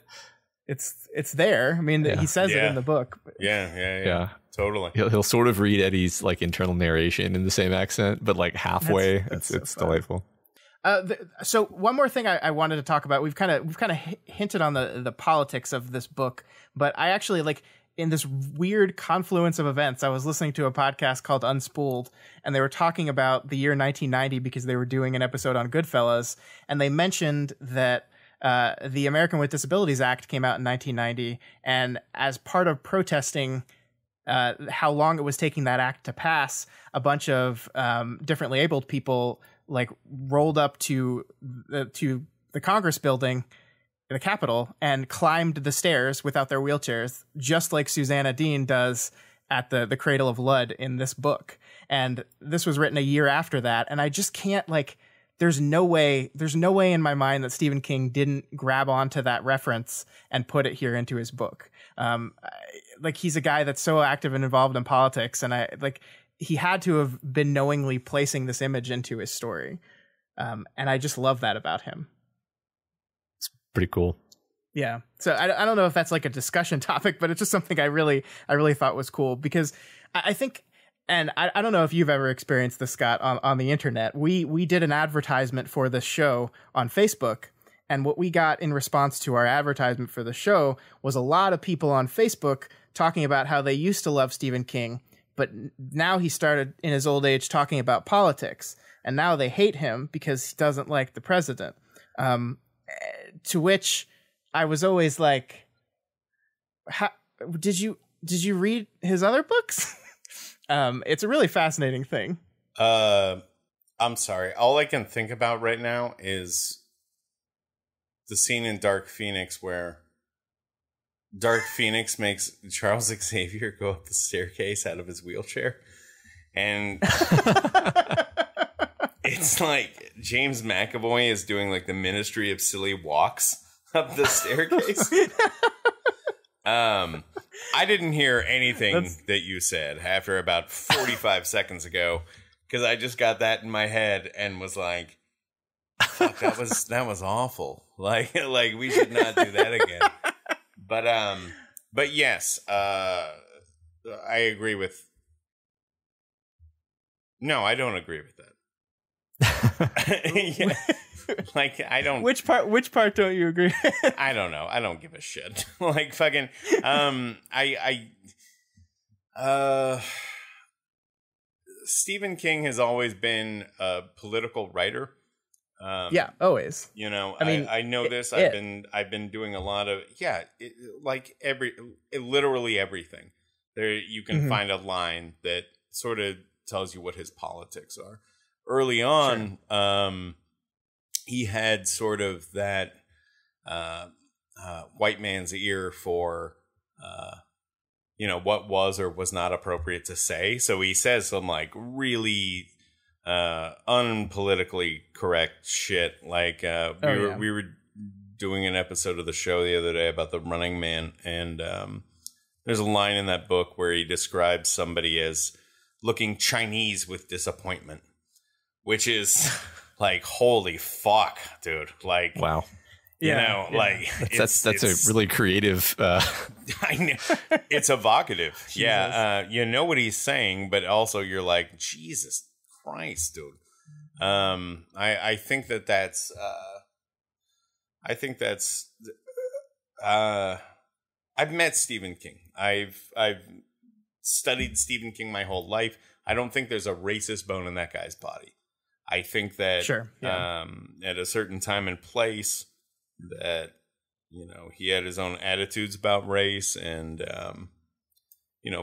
it's there. I mean, he says it in the book. Yeah. Totally. He'll sort of read Eddie's like internal narration in the same accent, but like halfway. It's delightful. So one more thing I wanted to talk about. We've kind of hinted on the politics of this book, but I actually like in this weird confluence of events, I was listening to a podcast called Unspooled, and they were talking about the year 1990 because they were doing an episode on Goodfellas, and they mentioned that the American with Disabilities Act came out in 1990, and as part of protesting how long it was taking that act to pass, a bunch of differently abled people like rolled up to the Congress building, the Capitol, and climbed the stairs without their wheelchairs, just like Susanna Dean does at the Cradle of Lud in this book. And this was written a year after that, and I just can't, like, there's no way in my mind that Stephen King didn't grab onto that reference and put it here into his book. Like, he's a guy that's so active and involved in politics, and he had to have been knowingly placing this image into his story. And I just love that about him. It's pretty cool. Yeah. So I don't know if that's like a discussion topic, but it's just something I really thought was cool, because I think, and I don't know if you've ever experienced this, Scott, on the internet. We did an advertisement for this show on Facebook, and what we got in response to our advertisement for the show was a lot of people on Facebook talking about how they used to love Stephen King, but now he started in his old age talking about politics, and now they hate him because he doesn't like the president. To which I was always like, did you read his other books? It's a really fascinating thing. I'm sorry. All I can think about right now is the scene in Dark Phoenix where Dark Phoenix makes Charles Xavier go up the staircase out of his wheelchair. And it's like James McAvoy is doing like the Ministry of Silly Walks up the staircase. I didn't hear anything that you said after about 45 seconds ago, because I just got that in my head and was like, fuck, that was awful. Like we should not do that again. But yes, I agree with. No, I don't agree with that. Yeah. Like, I don't. Which part don't you agree? I don't know. I don't give a shit. Like, fucking. Stephen King has always been a political writer. Yeah, always. You know, I mean, I know this. I've been doing a lot of literally everything. There, you can find a line that sort of tells you what his politics are. Early on, sure. He had sort of that white man's ear for, what was or was not appropriate to say. So he says some like really unpolitically correct shit. Like we were doing an episode of the show the other day about the Running Man, and there's a line in that book where he describes somebody as looking Chinese with disappointment, which is like, holy fuck, dude. Like, wow. Like that's a really creative. I know, it's evocative. Yeah, you know what he's saying, but also you're like, Jesus Christ, dude. I think that's. I've met Stephen King. I've studied Stephen King my whole life. I don't think there's a racist bone in that guy's body. I think that at a certain time and place that, he had his own attitudes about race and,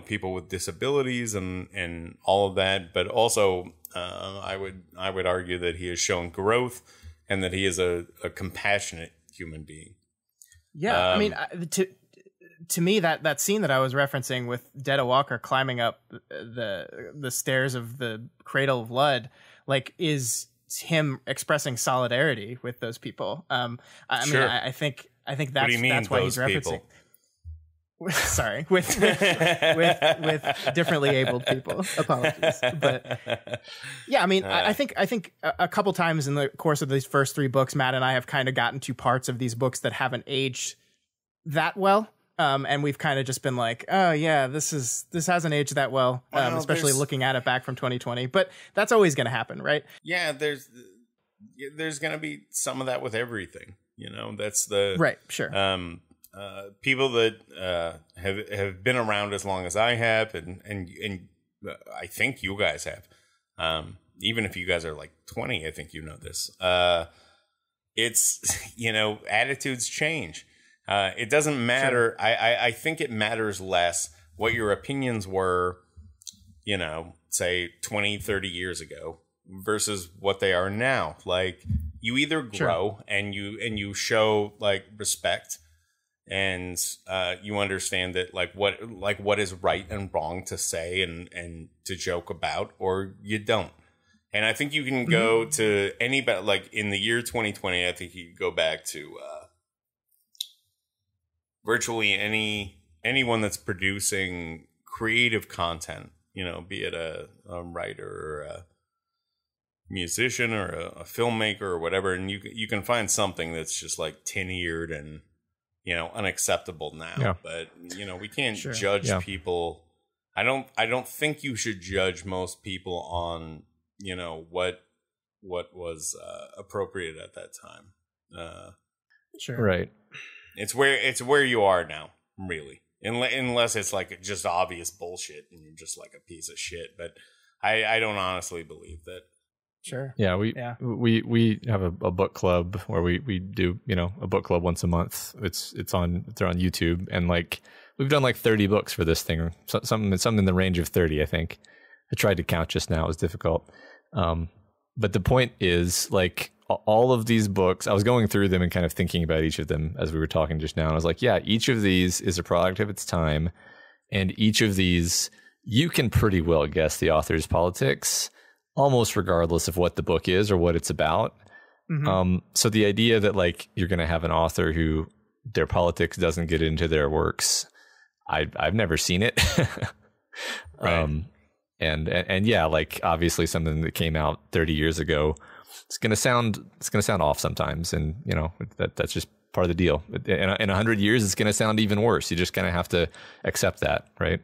people with disabilities and all of that. But also, I would argue that he has shown growth and that he is a compassionate human being. Yeah. I mean, to me, that scene that I was referencing with Detta Walker climbing up the stairs of the Cradle of Lud, like, is him expressing solidarity with those people. I mean, I think that's why he's referencing. Sorry, with differently abled people. Apologies, but yeah, I mean, I think a couple times in the course of these first three books, Matt and I have kind of gotten to parts of these books that haven't aged that well. And we've kind of just been like, oh yeah, this hasn't aged that well, especially looking at it back from 2020. But that's always going to happen, right? Yeah, there's going to be some of that with everything. That's the right. Sure. People that have been around as long as I have, and I think you guys have. Even if you guys are like 20, I think this. It's attitudes change. It doesn't matter. Sure. I think it matters less what your opinions were, say 20, 30 years ago versus what they are now. Like, you either grow and you show like respect, and you understand that like what is right and wrong to say and to joke about, or you don't. And I think you can go to anybody, like in the year 2020, I think you could go back to virtually anyone that's producing creative content, you know, be it a writer or a musician or a filmmaker or whatever, and you can find something that's just like tin-eared and, you know, unacceptable now. Yeah. But, you know, we can't judge people. I don't think you should judge most people on, you know, what was appropriate at that time. Right. It's where you are now, really. Unless it's like just obvious bullshit and you're just like a piece of shit. But I don't honestly believe that. Sure. Yeah, we have a book club where we do, you know, a book club once a month. They're on YouTube, and like we've done like 30 books for this thing, or something in the range of 30, I think. I tried to count just now; it was difficult. But the point is, like, all of these books, I was going through them and kind of thinking about each of them as we were talking just now. And I was like, yeah, each of these is a product of its time, and each of these you can pretty well guess the author's politics, almost regardless of what the book is or what it's about. So the idea that like you're going to have an author who their politics doesn't get into their works, I've never seen it. Right. And yeah, like obviously something that came out 30 years ago, it's going to sound off sometimes. And you know, that's just part of the deal. In 100 years, it's going to sound even worse. You just kind of have to accept that. Right.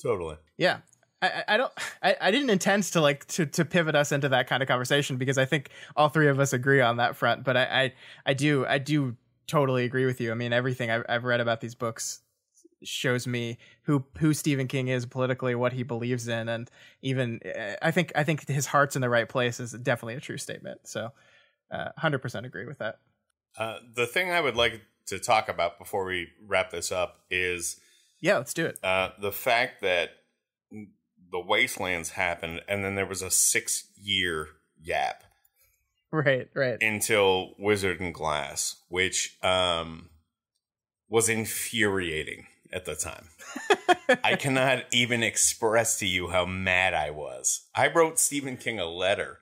Totally. Yeah. I didn't intend to pivot us into that kind of conversation, because I think all three of us agree on that front. But I do totally agree with you. I mean, everything I've read about these books shows me who Stephen King is politically, what he believes in, and even I think his heart's in the right place is definitely a true statement. So 100% agree with that. The thing I would like to talk about before we wrap this up is let's do it. The fact that the Wastelands happened, and then there was a 6-year gap. Right. Until Wizard and Glass, which was infuriating at the time. I cannot even express to you how mad I was. I wrote Stephen King a letter,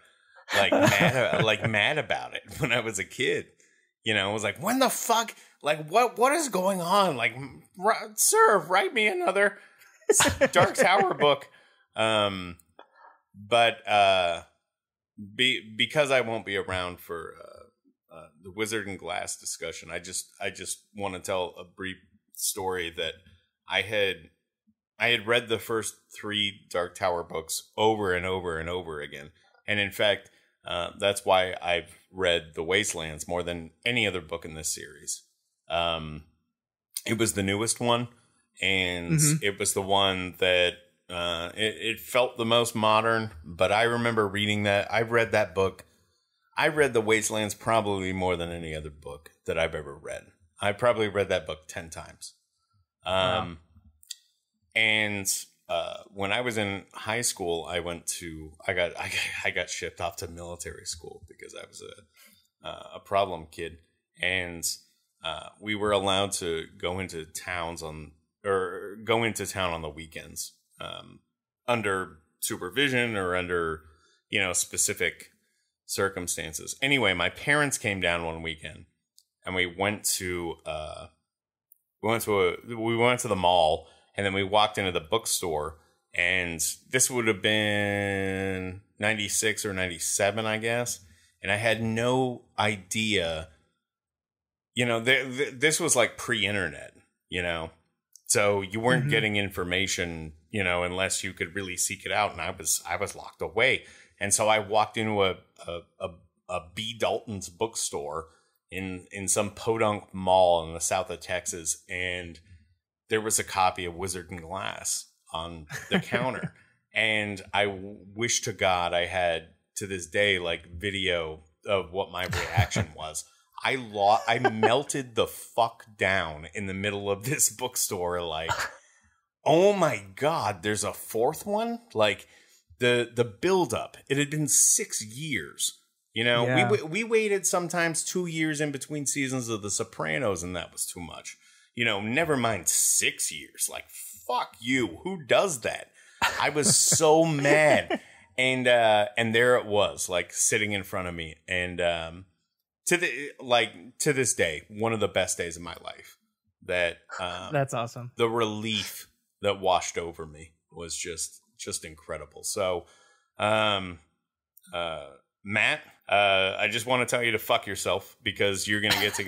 mad about it when I was a kid. You know, I was like, when the fuck? Like, what is going on? Like, sir, write me another Dark Tower book. Because I won't be around for the Wizard and Glass discussion, I just want to tell a brief story that I had read the first 3 Dark Tower books over and over and over again, and in fact, that's why I've read The Wastelands more than any other book in this series. It was the newest one, and it was the one that it felt the most modern. But I remember reading that. I read that book. I read The Wastelands probably more than any other book that I've ever read. I probably read that book 10 times. Wow. And when I was in high school, I got shipped off to military school because I was a problem kid, and we were allowed to go into town on the weekends, under supervision or under, you know, specific circumstances. Anyway, my parents came down one weekend, and we went to the mall, and then we walked into the bookstore, and this would have been 96 or 97, I guess. And I had no idea, you know, this was like pre-internet, you know, so you weren't getting information, you know, unless you could really seek it out. And I was locked away. And so I walked into a B. Dalton's bookstore in some podunk mall in the south of Texas, and there was a copy of Wizard and Glass on the counter. And I wish to God I had, to this day, like video of what my reaction was. I melted the fuck down in the middle of this bookstore, like, oh my God, there's a 4th one? Like, the build up, it had been 6 years, You know, we waited sometimes 2 years in between seasons of The Sopranos, and that was too much. You know, never mind 6 years. Like, fuck you. Who does that? I was so mad. And there it was, like, sitting in front of me. And to this day, one of the best days of my life. That's awesome. The relief that washed over me was just incredible. So, Matt, I just want to tell you to fuck yourself, because you're going to get to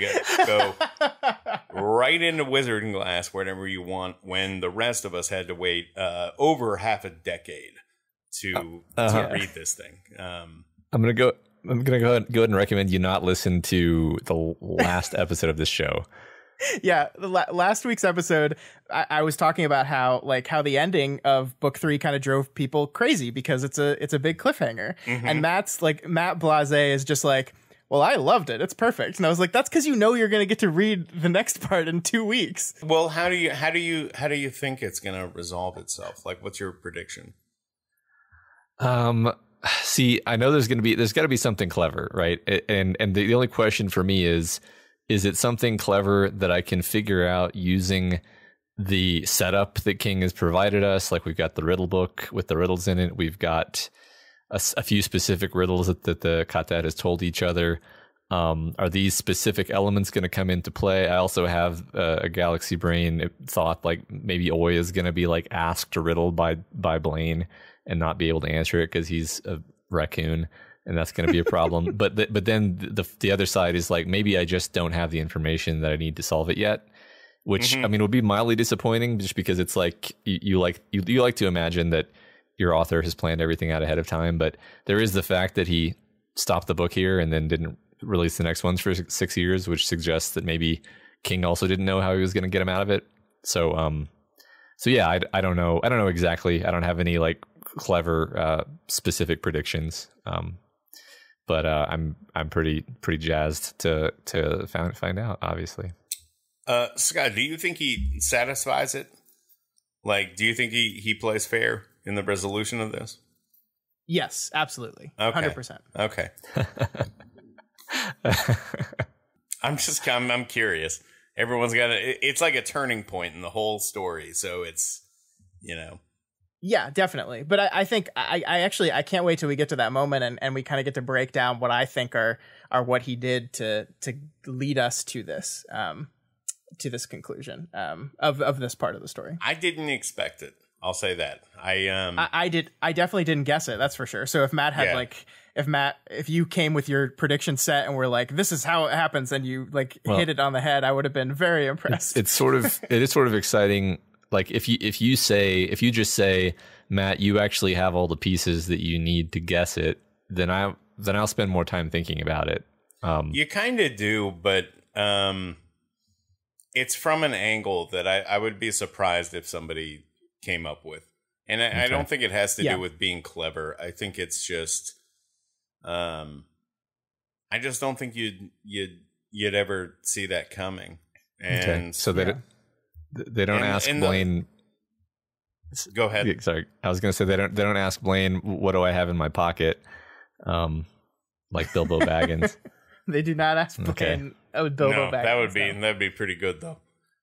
go right into Wizardinglass whenever you want, when the rest of us had to wait over half a decade to read this thing. I'm gonna go ahead and recommend you not listen to the last episode of this show. Yeah, last week's episode, I was talking about how the ending of book 3 kind of drove people crazy, because it's a big cliffhanger. And Matt Blase is just like, well, I loved it. It's perfect. And I was like, that's because you're going to get to read the next part in 2 weeks. Well, how do you think it's going to resolve itself? Like, what's your prediction? See, I know there's got to be something clever, right? And the only question for me is it something clever that I can figure out using the setup that King has provided us? Like, we've got the riddle book with the riddles in it. We've got a few specific riddles that the Katat has told each other. Are these specific elements going to come into play? I also have a galaxy brain thought, like maybe Oy is going to be like asked a riddle by Blaine and not be able to answer it because he's a raccoon. And that's going to be a problem. but then the other side is like, maybe I just don't have the information that I need to solve it yet, which I mean would be mildly disappointing, just because it's like you like to imagine that your author has planned everything out ahead of time. But there is the fact that he stopped the book here and then didn't release the next ones for 6 years, which suggests that maybe King also didn't know how he was going to get him out of it. So yeah, I don't know. I don't know exactly. I don't have any like clever specific predictions. But I'm pretty jazzed to find out, obviously. Scott, do you think he satisfies it? Like, do you think he plays fair in the resolution of this? Yes, absolutely. Okay. 100%. Okay. I'm curious. Everyone's got it's like a turning point in the whole story. So it's, you know. Yeah, definitely. But I think I can't wait till we get to that moment and we kind of get to break down what I think are what he did to lead us to this conclusion of this part of the story. I didn't expect it. I'll say that. I definitely didn't guess it. That's for sure. So if Matt had if you came with your prediction set and were like, this is how it happens, and you hit it on the head, I would have been very impressed. It is sort of exciting. Like if you just say, Matt, you actually have all the pieces that you need to guess it, then I'll spend more time thinking about it. You kind of do, but it's from an angle that I would be surprised if somebody came up with, and I don't think it has to do with being clever. I think it's just, I just don't think you'd ever see that coming, and so that. They don't ask Blaine. Go ahead. Sorry, I was going to say they don't ask Blaine, what do I have in my pocket, like Bilbo Baggins. They do not ask Blaine. Oh, Bilbo Baggins. That'd be pretty good though.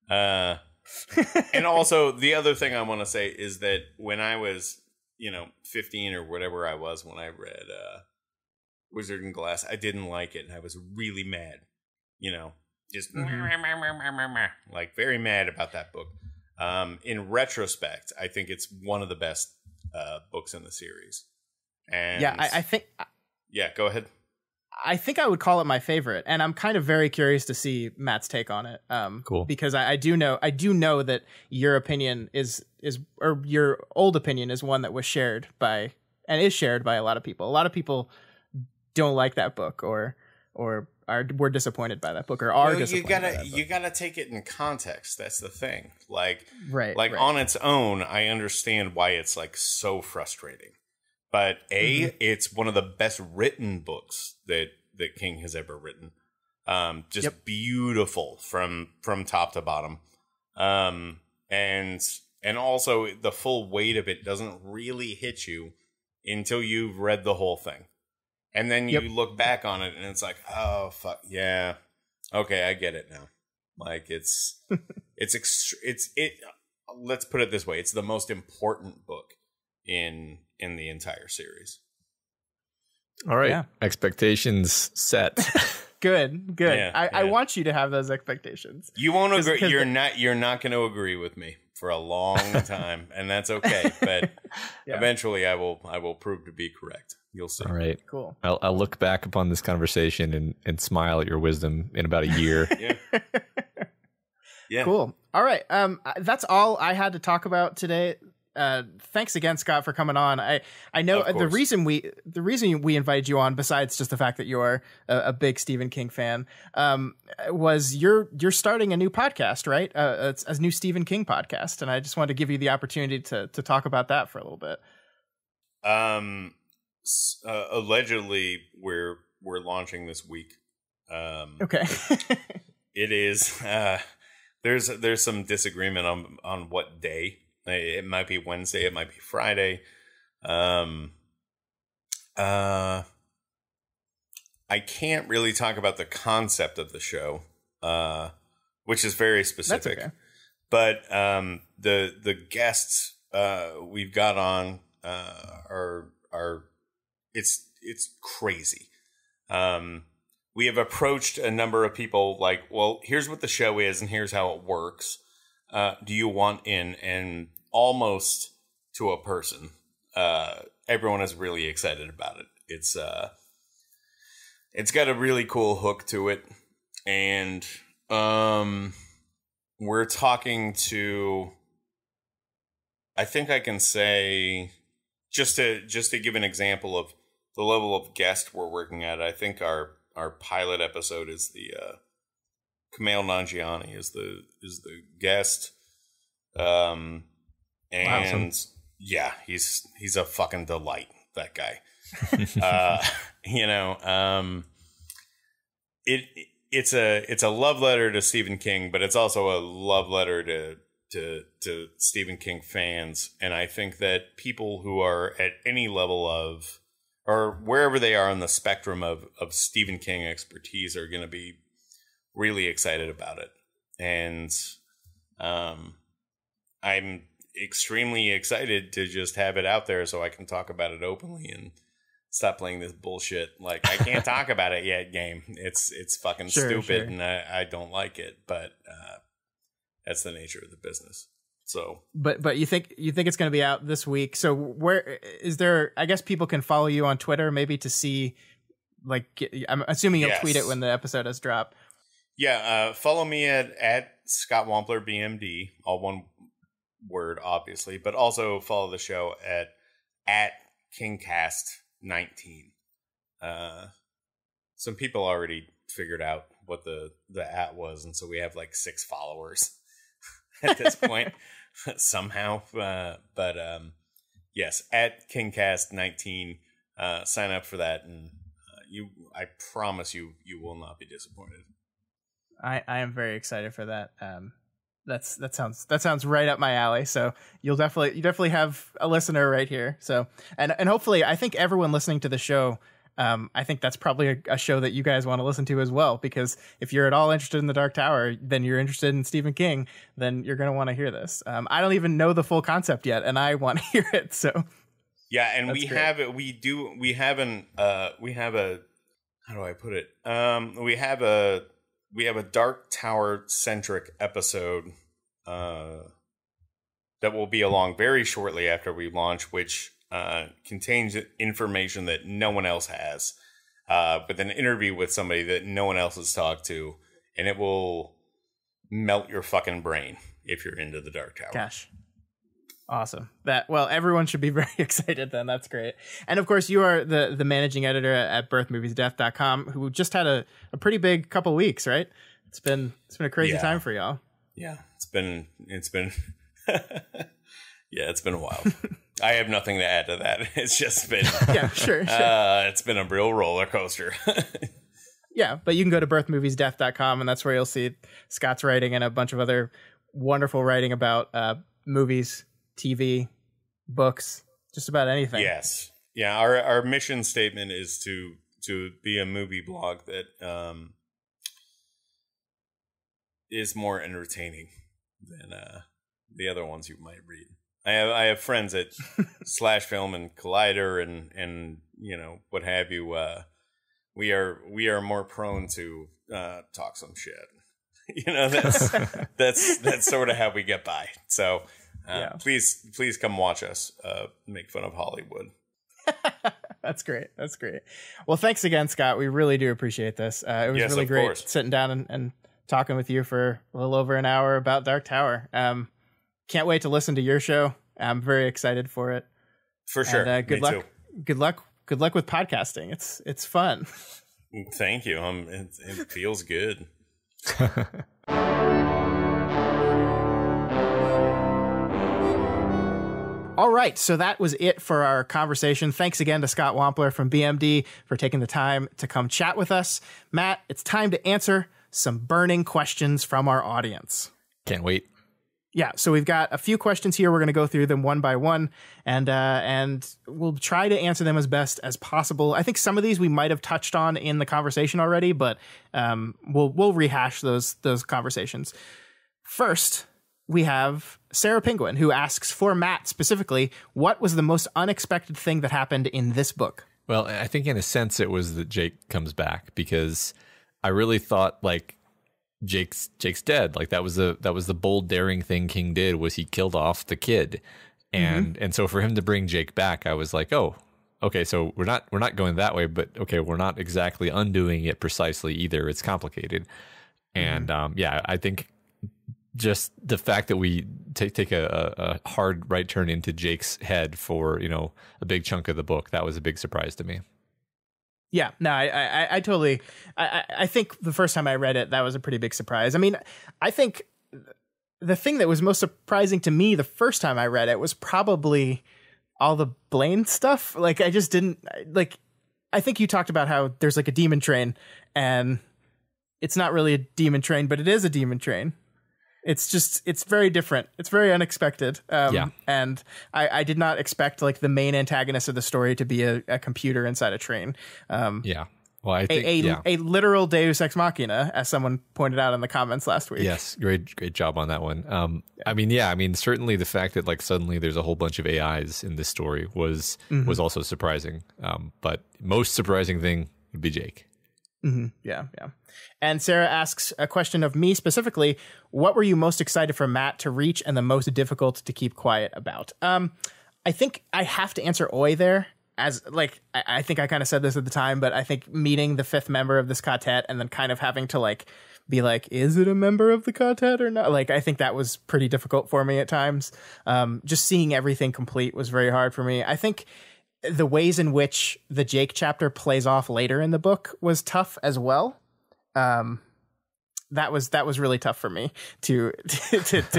And also the other thing I want to say is that when I was 15 or whatever I was when I read Wizardinglass, I didn't like it and I was really mad. Just like very mad about that book. In retrospect, I think it's one of the best books in the series. And I think. Yeah, go ahead. I think I would call it my favorite, and I'm kind of very curious to see Matt's take on it. Cool, because I do know that your opinion or your old opinion is one that was shared by a lot of people. A lot of people don't like that book or were disappointed by that book or are disappointed by that book. You gotta take it in context. That's the thing. Right. On its own, I understand why it's like so frustrating. But it's one of the best written books that King has ever written. Just beautiful from top to bottom. And also the full weight of it doesn't really hit you until you've read the whole thing. And then you look back on it and it's like, oh, fuck. Yeah. Okay. I get it now. Like let's put it this way. It's the most important book in the entire series. All right. Yeah. Expectations set. Good. Yeah, I want you to have those expectations. You won't agree. You're not going to agree with me for a long time, and that's okay. But eventually, I will prove to be correct. You'll see. All right. Cool. I'll look back upon this conversation and smile at your wisdom in about a year. Yeah. Cool. All right. That's all I had to talk about today. Thanks again, Scott, for coming on. I know the reason we invited you on, besides just the fact that you're a big Stephen King fan, was you're starting a new podcast, right? It's a new Stephen King podcast, and I just wanted to give you the opportunity to talk about that for a little bit. Allegedly, we're launching this week. Okay. It is. There's some disagreement on what day. It might be Wednesday. It might be Friday. I can't really talk about the concept of the show, which is very specific. That's okay. But the guests we've got on are it's crazy. We have approached a number of people like, well, here's what the show is and here's how it works. Do you want in? And almost to a person, everyone is really excited about it. It's got a really cool hook to it, and we're talking to. I think I can say just to give an example of the level of guest we're working at. I think our pilot episode is the. Kumail Nanjiani is the guest, and yeah, he's a fucking delight. That guy, it's a love letter to Stephen King, but it's also a love letter to Stephen King fans, and I think that people who are at any level of or wherever they are on the spectrum of Stephen King expertise are going to be really excited about it. And I'm extremely excited to just have it out there so I can talk about it openly and stop playing this bullshit. Like, I can't talk about it yet game. It's fucking stupid. And I don't like it, but that's the nature of the business. So, but you think it's going to be out this week? So where is there? I guess people can follow you on Twitter, maybe to see. Like, I'm assuming you'll tweet it when the episode has dropped. Yeah, follow me at Scott Wampler BMD, all one word, obviously, but also follow the show at Kingcast 19. Some people already figured out what the at was, and so we have like 6 followers at this point somehow. But yes, at Kingcast 19. Sign up for that, and I promise you will not be disappointed. I am very excited for that. That sounds right up my alley. So you definitely have a listener right here. So and hopefully, I think everyone listening to the show, I think that's probably a show that you guys want to listen to as well, because if you're at all interested in The Dark Tower, then you're interested in Stephen King, then you're going to want to hear this. I don't even know the full concept yet, and I want to hear it. So yeah, and we have a how do I put it? We have a Dark Tower centric episode that will be along very shortly after we launch, which contains information that no one else has, with an interview with somebody that no one else has talked to, and it will melt your fucking brain if you're into the Dark Tower. Gosh. Awesome. Everyone should be very excited then. That's great. And of course, you are the managing editor at birthmoviesdeath.com, who just had a pretty big couple weeks, right? It's been a crazy time for y'all. Yeah, it's been yeah, it's been a while. I have nothing to add to that. It's just been sure. It's been a real roller coaster. Yeah, but you can go to birthmoviesdeath.com, and that's where you'll see Scott's writing and a bunch of other wonderful writing about movies, TV, books, just about anything. Yes. Yeah, our mission statement is to be a movie blog that is more entertaining than the other ones you might read. I have friends at Slash Film and Collider and what have you. We are more prone to talk some shit. That's sort of how we get by. So please come watch us make fun of Hollywood. That's great. Well, thanks again, Scott. We really do appreciate this. It was really great sitting down and talking with you for a little over an hour about Dark Tower. Can't wait to listen to your show. I'm very excited for it. For sure. And, good luck. Too. Good luck with podcasting. It's fun. Thank you. It feels good. All right, so that was it for our conversation. Thanks again to Scott Wampler from BMD for taking the time to come chat with us. Matt, it's time to answer some burning questions from our audience. Can't wait. Yeah, so we've got a few questions here. We're going to go through them one by one, and we'll try to answer them as best as possible. I think some of these we might have touched on in the conversation already, but we'll rehash those conversations. First, we have Sarah Penguin, who asks, for Matt specifically, what was the most unexpected thing that happened in this book? Well, I think in a sense it was that Jake comes back, because I really thought like Jake's dead. Like that was the bold, daring thing King did, was he killed off the kid. And so for him to bring Jake back, I was like, oh, okay, so we're not going that way, but okay, we're not exactly undoing it precisely either. It's complicated. And I think just the fact that we take a hard right turn into Jake's head for, a big chunk of the book, that was a big surprise to me. Yeah, no, I totally, I think the first time I read it, that was a pretty big surprise. I mean, I think the thing that was most surprising to me the first time I read it was probably all the Blaine stuff. Like, I just didn't, like, I think you talked about how there's like a demon train, and it's not really a demon train, but it is a demon train. It's very different. It's very unexpected. And I did not expect like the main antagonist of the story to be a computer inside a train. Well, I think a literal Deus Ex Machina, as someone pointed out in the comments last week. Yes, great job on that one. I mean, certainly the fact that like suddenly there's a whole bunch of AIs in this story was also surprising. But most surprising thing would be Jake. Yeah. And Sarah asks a question of me specifically: what were you most excited for Matt to reach and the most difficult to keep quiet about? I think I have to answer Oi there. As like, I think I kind of said this at the time, but I think meeting the fifth member of this quartet and then kind of having to like be like, is it a member of the quartet or not? Like, I think that was pretty difficult for me at times. Just seeing everything complete was very hard for me. I think the ways in which the Jake chapter plays off later in the book was tough as well. That was really tough for me to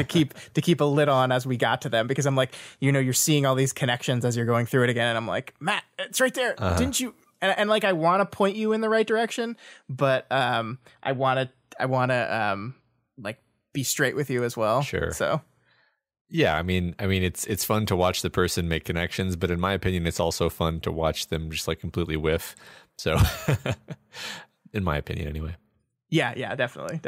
keep a lid on as we got to them, because I'm like, you're seeing all these connections as you're going through it again, and I'm like, Matt, it's right there. Didn't you? And like, I want to point you in the right direction, but I want to like be straight with you as well. Sure. So. Yeah, I mean, it's fun to watch the person make connections, but in my opinion, it's also fun to watch them just like completely whiff. So, in my opinion, anyway. Yeah, definitely.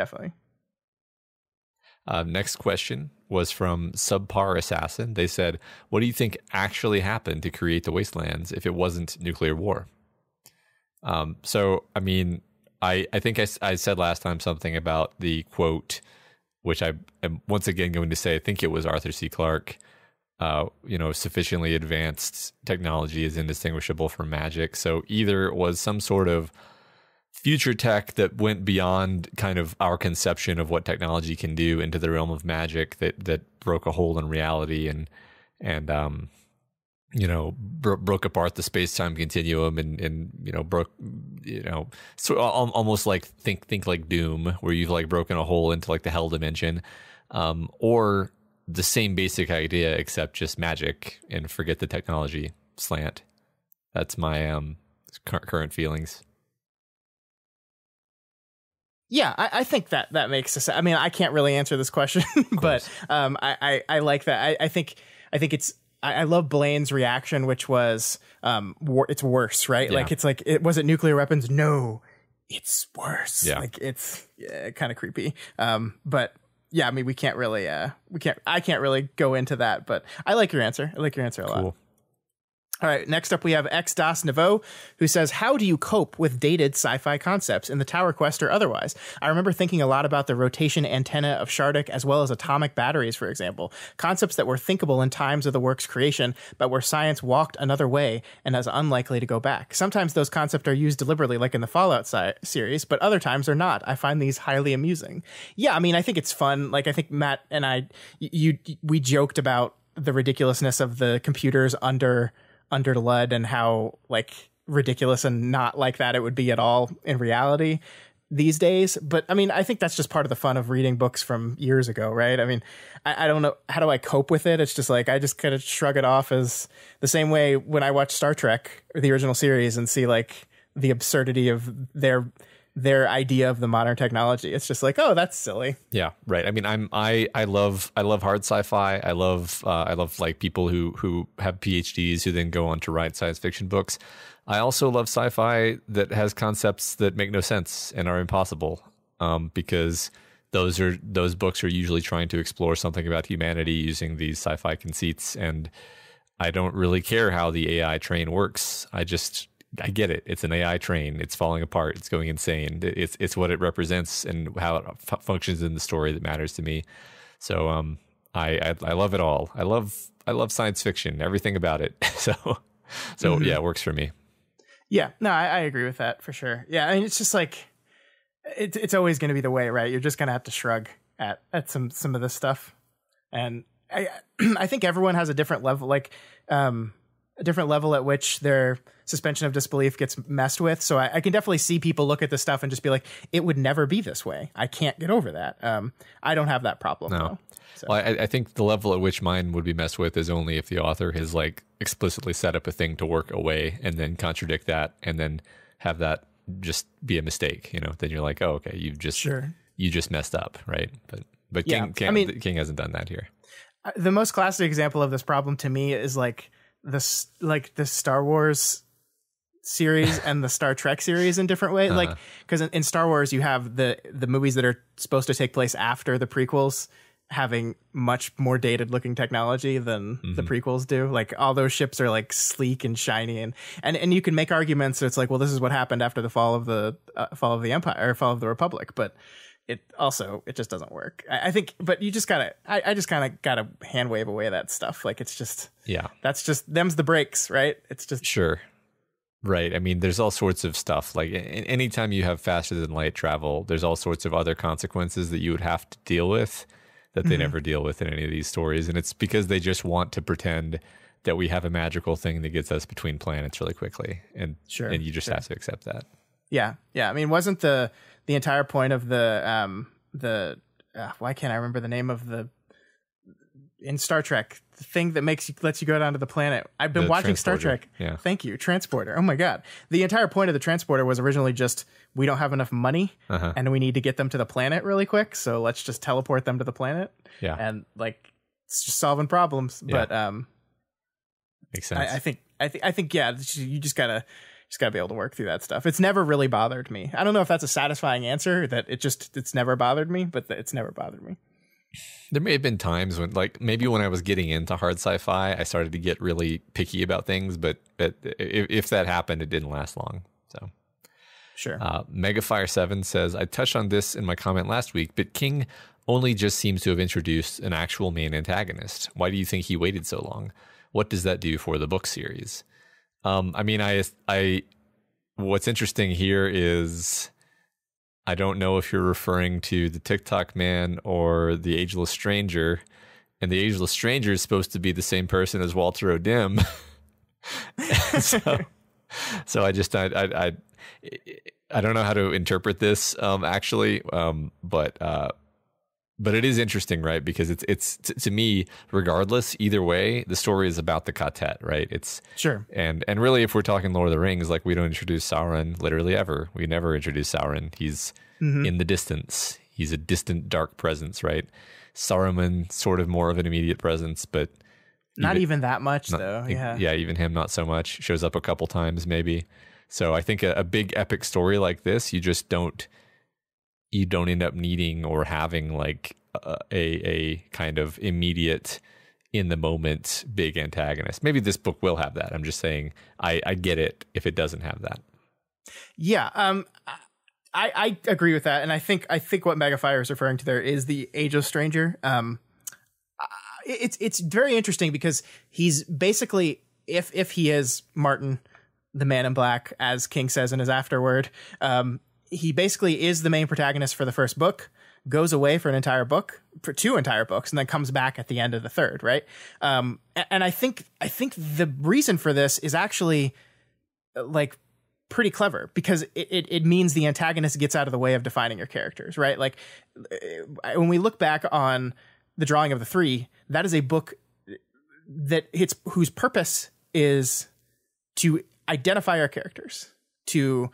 Next question was from Subpar Assassin. They said, "What do you think actually happened to create the Wastelands if it wasn't nuclear war?" So, I mean, I think I said last time something about the quote, which I am once again going to say, I think it was Arthur C. Clarke, sufficiently advanced technology is indistinguishable from magic. So either it was some sort of future tech that went beyond kind of our conception of what technology can do into the realm of magic that broke a hole in reality and broke apart the space-time continuum and broke, so almost like think like Doom, where you've like broken a hole into like the hell dimension, or the same basic idea except just magic and forget the technology slant. That's my current feelings. Yeah, I think that makes sense. I mean, I can't really answer this question, but I like that. I think it's I love Blaine's reaction, which was it's worse, right? Yeah. Like it's like was it nuclear weapons? No, it's worse. Yeah. Like it's kind of creepy. But yeah, I mean, I can't really go into that, but I like your answer. I like your answer a lot. All right, next up we have X Das Nouveau, who says, how do you cope with dated sci-fi concepts in the Tower Quest or otherwise? I remember thinking a lot about the rotation antenna of Shardik, as well as atomic batteries, for example. Concepts that were thinkable in times of the work's creation, but where science walked another way and is unlikely to go back. Sometimes those concepts are used deliberately, like in the Fallout series, but other times they're not. I find these highly amusing. Yeah, I mean, I think it's fun. Like, I think Matt and we joked about the ridiculousness of the computers under Lud and how like ridiculous and not like that it would be at all in reality these days. But I mean, I think that's just part of the fun of reading books from years ago, right? I mean, I don't know, how do I cope with it? It's just like I just kind of shrug it off as the same way when I watch Star Trek or the original series and see like the absurdity of their idea of the modern technology. It's just like, oh, that's silly. Yeah, right. I mean, I love hard sci-fi. I love like people who have PhDs who then go on to write science fiction books. I also love sci-fi that has concepts that make no sense and are impossible, because those books are usually trying to explore something about humanity using these sci-fi conceits. And I don't really care how the AI train works. I get it. It's an AI train. It's falling apart. It's going insane. It's what it represents and how it functions in the story that matters to me. So I love it all. I love science fiction, everything about it. So yeah, it works for me. Yeah, no, I agree with that for sure. Yeah, I mean, it's just like it's always going to be the way, right? You're just going to have to shrug at some of this stuff, and I think everyone has a different level, like a different level at which their suspension of disbelief gets messed with. So I can definitely see people look at this stuff and just be like, it would never be this way. I can't get over that. I don't have that problem. No. Though, so. Well, I think the level at which mine would be messed with is only if the author has like explicitly set up a thing to work away and then contradict that and then have that just be a mistake. You know, then you're like, oh, okay, you just messed up, right? But King hasn't done that here. The most classic example of this problem to me is like the Star Wars series and the Star Trek series in different ways. Like, because in Star Wars you have the movies that are supposed to take place after the prequels having much more dated looking technology than the prequels do. Like all those ships are like sleek and shiny and you can make arguments. So it's like, well, this is what happened after the fall of the Empire or fall of the Republic, but it just doesn't work. I think, but you just gotta, I just kind of gotta hand wave away that stuff. Like it's just, that's just, them's the breaks, right? It's just. Sure. Right. I mean, there's all sorts of stuff. Like anytime you have faster than light travel, there's all sorts of other consequences that you would have to deal with that they never deal with in any of these stories. And it's because they just want to pretend that we have a magical thing that gets us between planets really quickly. And you just have to accept that. Yeah. Yeah. I mean, wasn't the entire point of the why can't I remember the name of in Star Trek, the thing that lets you go down to the planet? I've been watching Star Trek. Yeah. Thank you. Transporter. Oh my God. The entire point of the transporter was originally just, we don't have enough money and we need to get them to the planet really quick. So let's just teleport them to the planet. Yeah. And like, it's just solving problems. Yeah. But, makes sense. I think, yeah, you just gotta be able to work through that stuff. It's never really bothered me. I don't know if that's a satisfying answer, that it's never bothered me, but it's never bothered me. There may have been times when, like, maybe when I was getting into hard sci-fi, I started to get really picky about things, but if that happened, it didn't last long. So, sure. Megafire7 says, I touched on this in my comment last week, but King only just seems to have introduced an actual main antagonist. Why do you think he waited so long? What does that do for the book series? I mean, what's interesting here is I don't know if you're referring to the TikTok man or the Ageless Stranger, and the Ageless Stranger is supposed to be the same person as Walter O'Dim. So I don't know how to interpret this actually, but it is interesting, right? Because it's to me, regardless, either way, the story is about the Katet, right? It's sure. And really, if we're talking Lord of the Rings, like we don't introduce Sauron literally ever. We never introduce Sauron. He's in the distance. He's a distant, dark presence, right? Saruman, sort of more of an immediate presence, but Not even that much, though. Yeah, even him, not so much. Shows up a couple times, maybe. So I think a big epic story like this, you don't end up needing or having like a kind of immediate, in the moment, big antagonist. Maybe this book will have that. I'm just saying I get it if it doesn't have that. Yeah, I agree with that, and I think what Megafire is referring to there is the Age of Stranger. It's very interesting because he's basically, if he is Martin, the Man in Black, as King says in his afterword, he basically is the main protagonist for the first book, goes away for an entire book, for 2 entire books, and then comes back at the end of the third, right? And I think the reason for this is actually like pretty clever, because it means the antagonist gets out of the way of defining your characters, right? Like when we look back on The Drawing of the Three, that is a book whose purpose is to identify our characters, to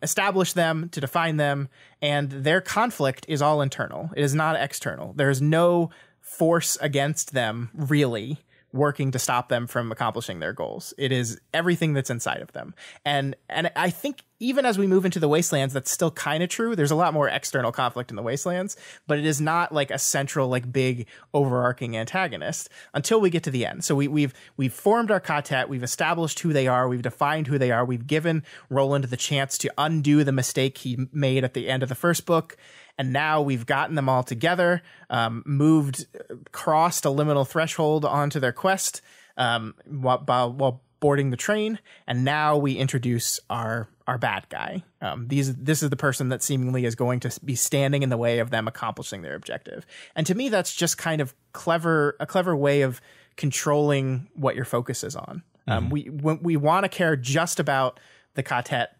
establish them, to define them, and their conflict is all internal. It is not external. There is no force against them really working to stop them from accomplishing their goals. It is everything that's inside of them. And I think even as we move into the Wastelands, that's still kind of true. There's a lot more external conflict in the Wastelands, but it is not like a central, like big overarching antagonist until we get to the end. So we've formed our quartet. We've established who they are. We've defined who they are. We've given Roland the chance to undo the mistake he made at the end of the first book. And now we've gotten them all together, crossed a liminal threshold onto their quest while boarding the train. And now we introduce our bad guy. This is the person that seemingly is going to be standing in the way of them accomplishing their objective. And to me, that's just kind of a clever way of controlling what your focus is on. We want to care just about the quartet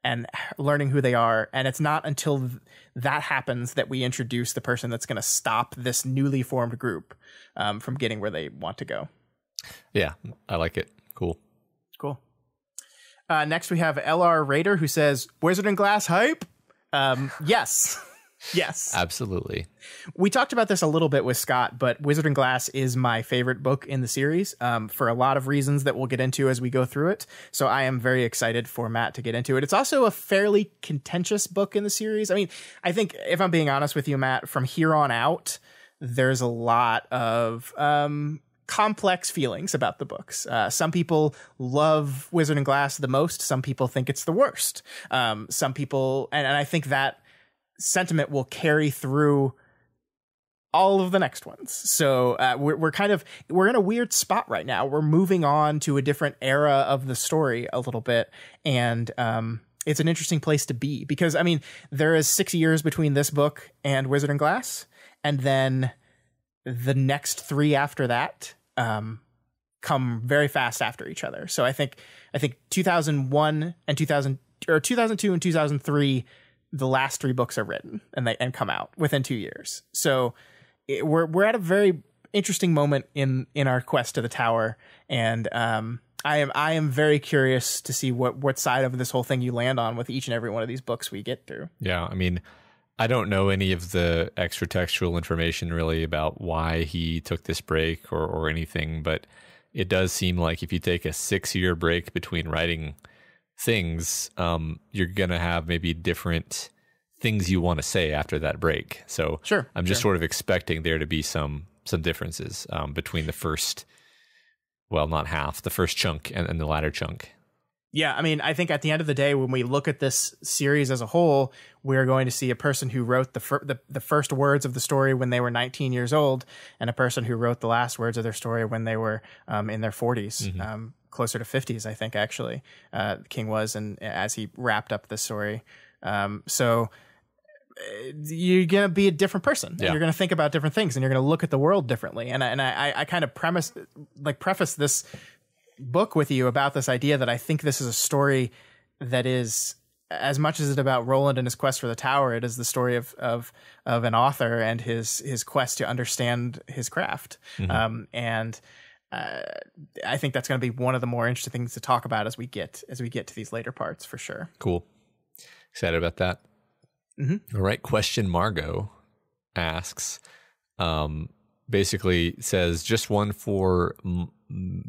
and learning who they are. And it's not until that happens that we introduce the person that's going to stop this newly formed group from getting where they want to go. Yeah, I like it. Cool. Next, we have LR Raider, who says, Wizard and Glass hype? Yes. Yes. Absolutely. We talked about this a little bit with Scott, but Wizard and Glass is my favorite book in the series for a lot of reasons that we'll get into as we go through it. So I am very excited for Matt to get into it. It's also a fairly contentious book in the series. I mean, I think if I'm being honest with you, Matt, from here on out, there's a lot of complex feelings about the books. Some people love Wizard and Glass the most. Some people think it's the worst. Some people, and I think that sentiment will carry through all of the next ones. So we're in a weird spot right now. We're moving on to a different era of the story a little bit, and it's an interesting place to be, because I mean, there is 6 years between this book and Wizard and Glass, and then the next 3 after that come very fast after each other. So I think 2001 and 2002 and 2003, the last 3 books are written and come out within 2 years. So we're at a very interesting moment in our quest to the tower, and I am very curious to see what side of this whole thing you land on with each and every one of these books we get through. Yeah, I mean, I don't know any of the extra textual information really about why he took this break or anything, but it does seem like if you take a 6-year break between writing things, you're going to have maybe different things you want to say after that break. So sure, I'm just sort of expecting there to be some differences between the first, well, not half, the first chunk and the latter chunk. Yeah, I mean, I think at the end of the day, when we look at this series as a whole, we're going to see a person who wrote the first words of the story when they were 19 years old, and a person who wrote the last words of their story when they were in their 40s, closer to 50s, I think, actually, King was, and as he wrapped up the story. So you're going to be a different person. Yeah. You're going to think about different things, and you're going to look at the world differently. And I kind of preface this book with you about this idea that I think this is a story that is, as much as it's about Roland and his quest for the tower, it is the story of an author and his quest to understand his craft. And I think that's going to be one of the more interesting things to talk about as we get to these later parts, for sure. Cool. Excited about that. All right. Question Margot asks, basically says, just one for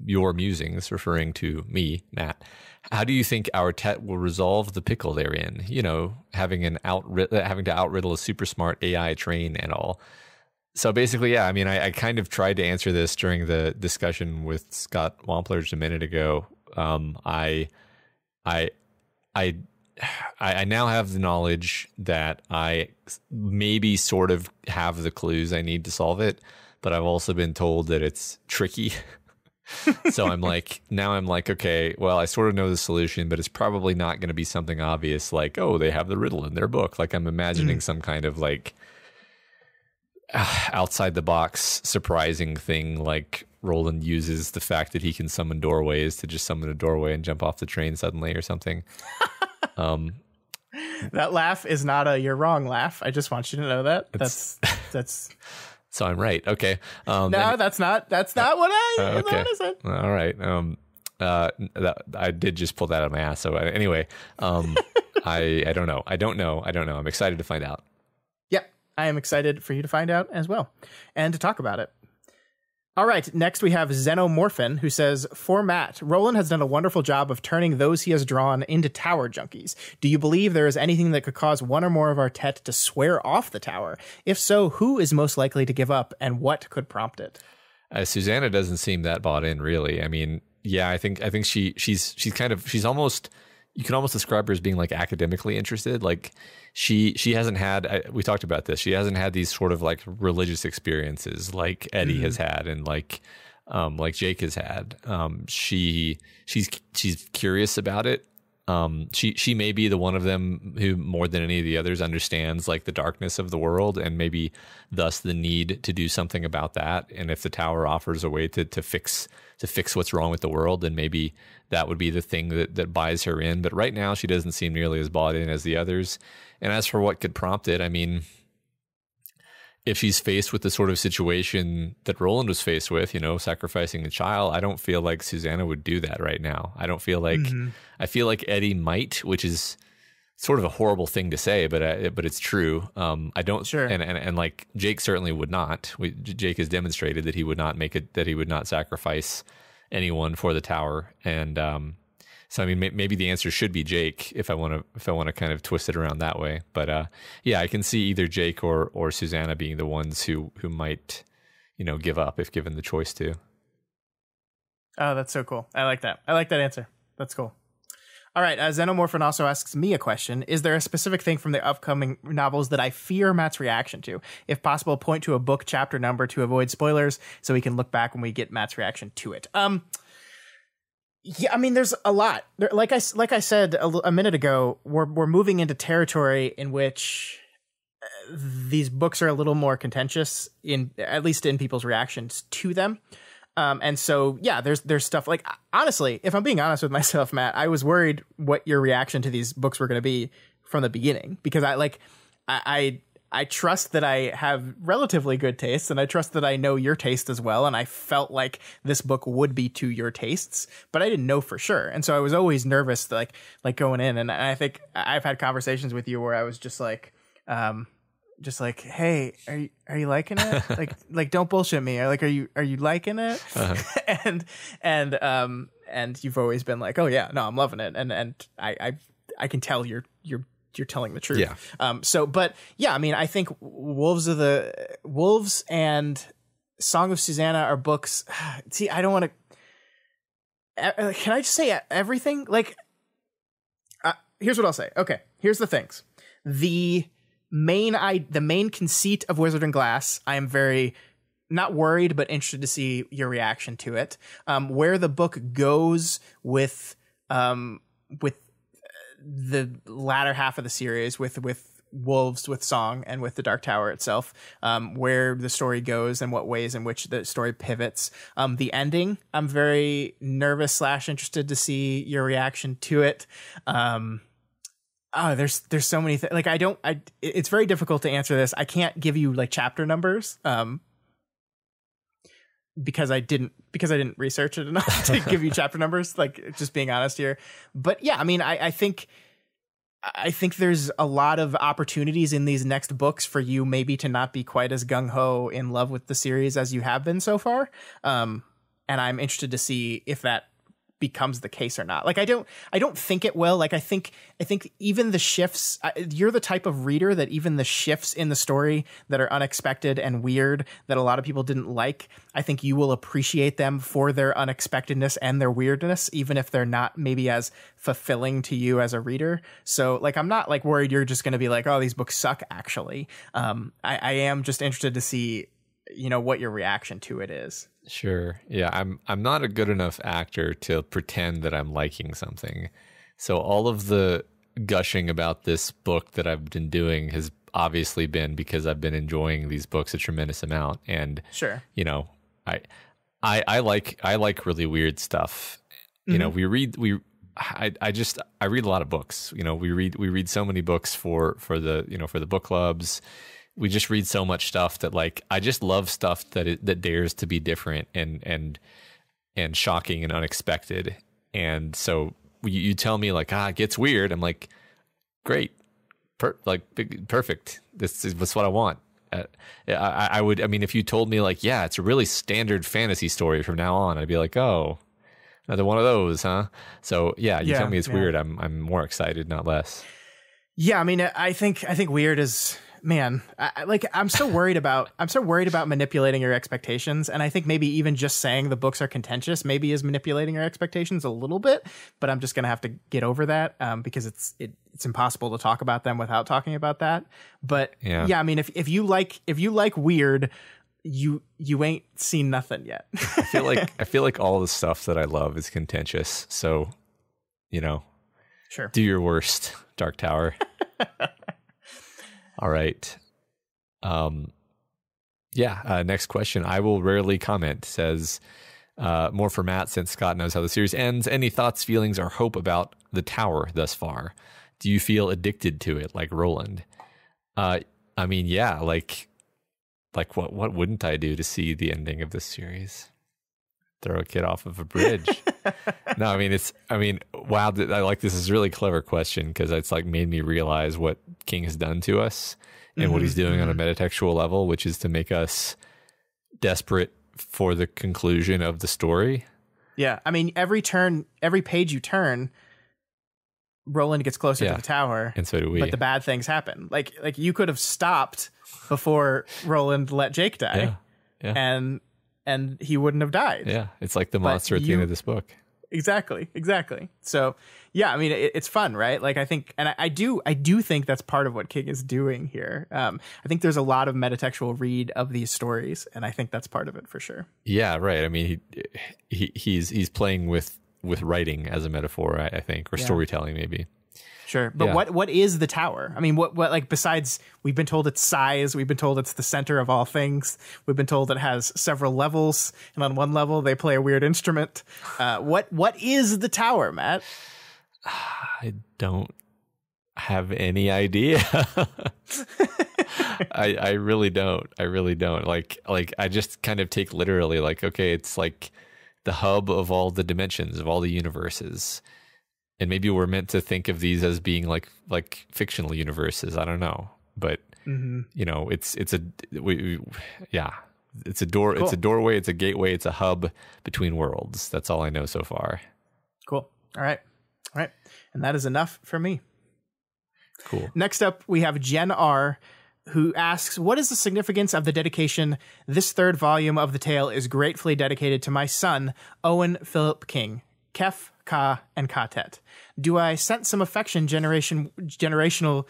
your musings, referring to me, Matt. How do you think our Tet will resolve the pickle they're in? You know, having to outriddle a super smart AI train and all. So basically, yeah, I mean, I kind of tried to answer this during the discussion with Scott Wampler just a minute ago. I now have the knowledge that I maybe sort of have the clues I need to solve it, but I've also been told that it's tricky. So I'm like, okay, well, I sort of know the solution, but it's probably not going to be something obvious like, oh, they have the riddle in their book. Like I'm imagining some kind of like outside the box surprising thing, like Roland uses the fact that he can summon doorways to just summon a doorway and jump off the train suddenly or something. That laugh is not a "you're wrong" laugh. I just want you to know that. That's so I'm right. Okay. No, that's not what I okay. said. All right. I did just pull that out of my ass. So anyway, I don't know. I don't know. I'm excited to find out. Yep. I am excited for you to find out as well and to talk about it. All right, next we have Xenomorphin, who says, for Matt, Roland has done a wonderful job of turning those he has drawn into tower junkies. Do you believe there is anything that could cause one or more of our Tet to swear off the tower? If so, who is most likely to give up, and what could prompt it? Susanna doesn't seem that bought in, really. I mean, yeah, I think she's almost, you can almost describe her as being like academically interested. Like she hasn't had, we talked about this, she hasn't had these sort of like religious experiences like Eddie has had and like Jake has had. She's curious about it. She may be the one of them who more than any of the others understands like the darkness of the world and maybe thus the need to do something about that. And if the tower offers a way to fix what's wrong with the world, then maybe that would be the thing that buys her in. But right now she doesn't seem nearly as bought in as the others. And as for what could prompt it, I mean, if she's faced with the sort of situation that Roland was faced with, you know, sacrificing a child, I don't feel like Susanna would do that right now. I don't feel like, I feel like Eddie might, which is sort of a horrible thing to say, but it's true. I don't, sure. And like Jake certainly would not. Jake has demonstrated that he would not that he would not sacrifice anyone for the tower. And, so I mean, maybe the answer should be Jake if I want to kind of twist it around that way. But yeah, I can see either Jake or Susanna being the ones who might, you know, give up if given the choice to. Oh, that's so cool. I like that. I like that answer. That's cool. All right. Xenomorphin also asks me a question. Is there a specific thing from the upcoming novels that I fear Matt's reaction to? If possible, point to a book chapter number to avoid spoilers so we can look back when we get Matt's reaction to it. Yeah, I mean, there's a lot. Like I said a minute ago, we're moving into territory in which these books are a little more contentious, at least in people's reactions to them. And so, yeah, there's stuff like, honestly, if I'm being honest with myself, Matt, I was worried what your reaction to these books were going to be from the beginning, because I trust that I have relatively good taste, and I trust that I know your taste as well. And I felt like this book would be to your tastes, but I didn't know for sure. And so I was always nervous, like going in. And I think I've had conversations with you where I was just like, hey, are you liking it? like don't bullshit me. Like, are you liking it? Uh-huh. and you've always been like, oh yeah, no, I'm loving it. And I can tell you're telling the truth. Yeah. But yeah, I mean, I think Wolves and Song of Susanna are books. See, I don't want to. Can I just say everything? Like, here's what I'll say. Okay, here's the things. The main conceit of Wizard and Glass, I am very not worried, but interested to see your reaction to it. Where the book goes with the latter half of the series with Wolves, with Song, and with the Dark Tower itself, where the story goes and what ways in which the story pivots. The ending, I'm very nervous / interested to see your reaction to it. There's so many things. Like, it's very difficult to answer this. I can't give you like chapter numbers, because I didn't research it enough to give you chapter numbers, like, just being honest here. But yeah, I mean, I think I think there's a lot of opportunities in these next books for you maybe to not be quite as gung-ho in love with the series as you have been so far. And I'm interested to see if that becomes the case or not. Like, I don't think it will. Like, I think even the shifts, you're the type of reader that even the shifts in the story that are unexpected and weird that a lot of people didn't like, I think you will appreciate them for their unexpectedness and their weirdness, even if they're not maybe as fulfilling to you as a reader. So like, I'm not like worried you're just going to be like, oh, these books suck actually. I am just interested to see, what your reaction to it is. Sure. Yeah, I'm not a good enough actor to pretend that I'm liking something. So all of the gushing about this book that I've been doing has obviously been because I've been enjoying these books a tremendous amount. And sure, I like really weird stuff. Mm-hmm. I read a lot of books. We read so many books for the book clubs. We just read so much stuff that like I just love stuff that dares to be different and shocking and unexpected. And so you tell me like it gets weird. I'm like, great, perfect. That's what I want. If you told me like, yeah, it's a really standard fantasy story from now on, I'd be like, oh, another one of those, huh? So yeah, you tell me it's weird. I'm more excited, not less. Yeah, I mean, I think weird is. Man, I'm so worried about manipulating your expectations, and I think maybe even just saying the books are contentious maybe is manipulating your expectations a little bit. But I'm just gonna have to get over that because it's impossible to talk about them without talking about that. But yeah, I mean, if you like weird, you ain't seen nothing yet. I feel like all the stuff that I love is contentious. So, sure, do your worst, Dark Tower. All right. Next question. I will rarely comment says, more for Matt since Scott knows how the series ends. Any thoughts, feelings, or hope about the tower thus far? Do you feel addicted to it like Roland? Like what wouldn't I do to see the ending of this series? Throw a kid off of a bridge. No, wow. This is a really clever question because it's like made me realize what King has done to us and what he's doing on a metatextual level, which is to make us desperate for the conclusion of the story. Yeah. I mean, every page you turn, Roland gets closer to the tower. And so do we. But the bad things happen. Like you could have stopped before Roland let Jake die. Yeah. And he wouldn't have died. Yeah, it's like the monster at the end of this book. Exactly. So, yeah, I mean, it's fun, right? Like, I think, and I do think that's part of what King is doing here. I think there's a lot of metatextual read of these stories, and I think that's part of it for sure. Yeah, right. I mean, he's playing with writing as a metaphor, I think, or storytelling maybe. Sure. But what is the tower? I mean, what like besides we've been told its size, we've been told it's the center of all things. We've been told it has several levels, and on one level they play a weird instrument. What is the tower, Matt? I don't have any idea. I really don't. Like I just kind of take literally like, okay, it's like the hub of all the dimensions, of all the universes. And maybe we're meant to think of these as being like fictional universes. I don't know, but it's a door. Cool. It's a doorway. It's a gateway. It's a hub between worlds. That's all I know so far. Cool. All right. And that is enough for me. Cool. Next up, we have Jen R., who asks, what is the significance of the dedication? This third volume of the tale is gratefully dedicated to my son, Owen Philip King. Kef, Ka, and Katet. Do I sense some affectionate generational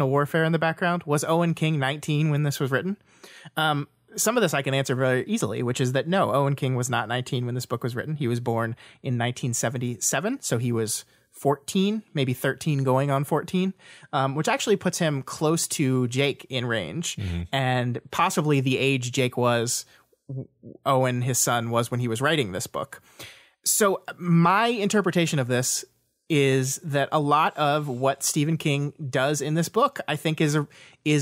warfare in the background? Was Owen King 19 when this was written? Some of this I can answer very easily, which is that no, Owen King was not 19 when this book was written. He was born in 1977, so he was 14, maybe 13 going on 14, which actually puts him close to Jake in range, and possibly the age Jake was, Owen, his son, was when he was writing this book. So my interpretation of this is that a lot of what Stephen King does in this book, I think, is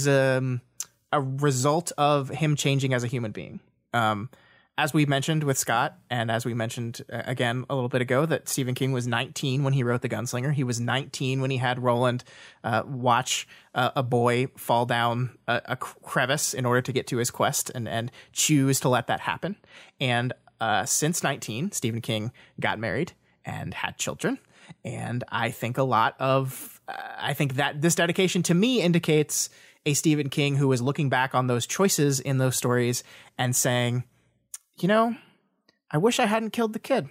a result of him changing as a human being. as we mentioned with Scott, and as we mentioned again a little bit ago, that Stephen King was 19 when he wrote The Gunslinger. He was 19 when he had Roland watch a boy fall down a crevice in order to get to his quest and choose to let that happen. And since 19, Stephen King got married and had children. And I think I think that this dedication to me indicates a Stephen King who is looking back on those choices in those stories and saying, I wish I hadn't killed the kid.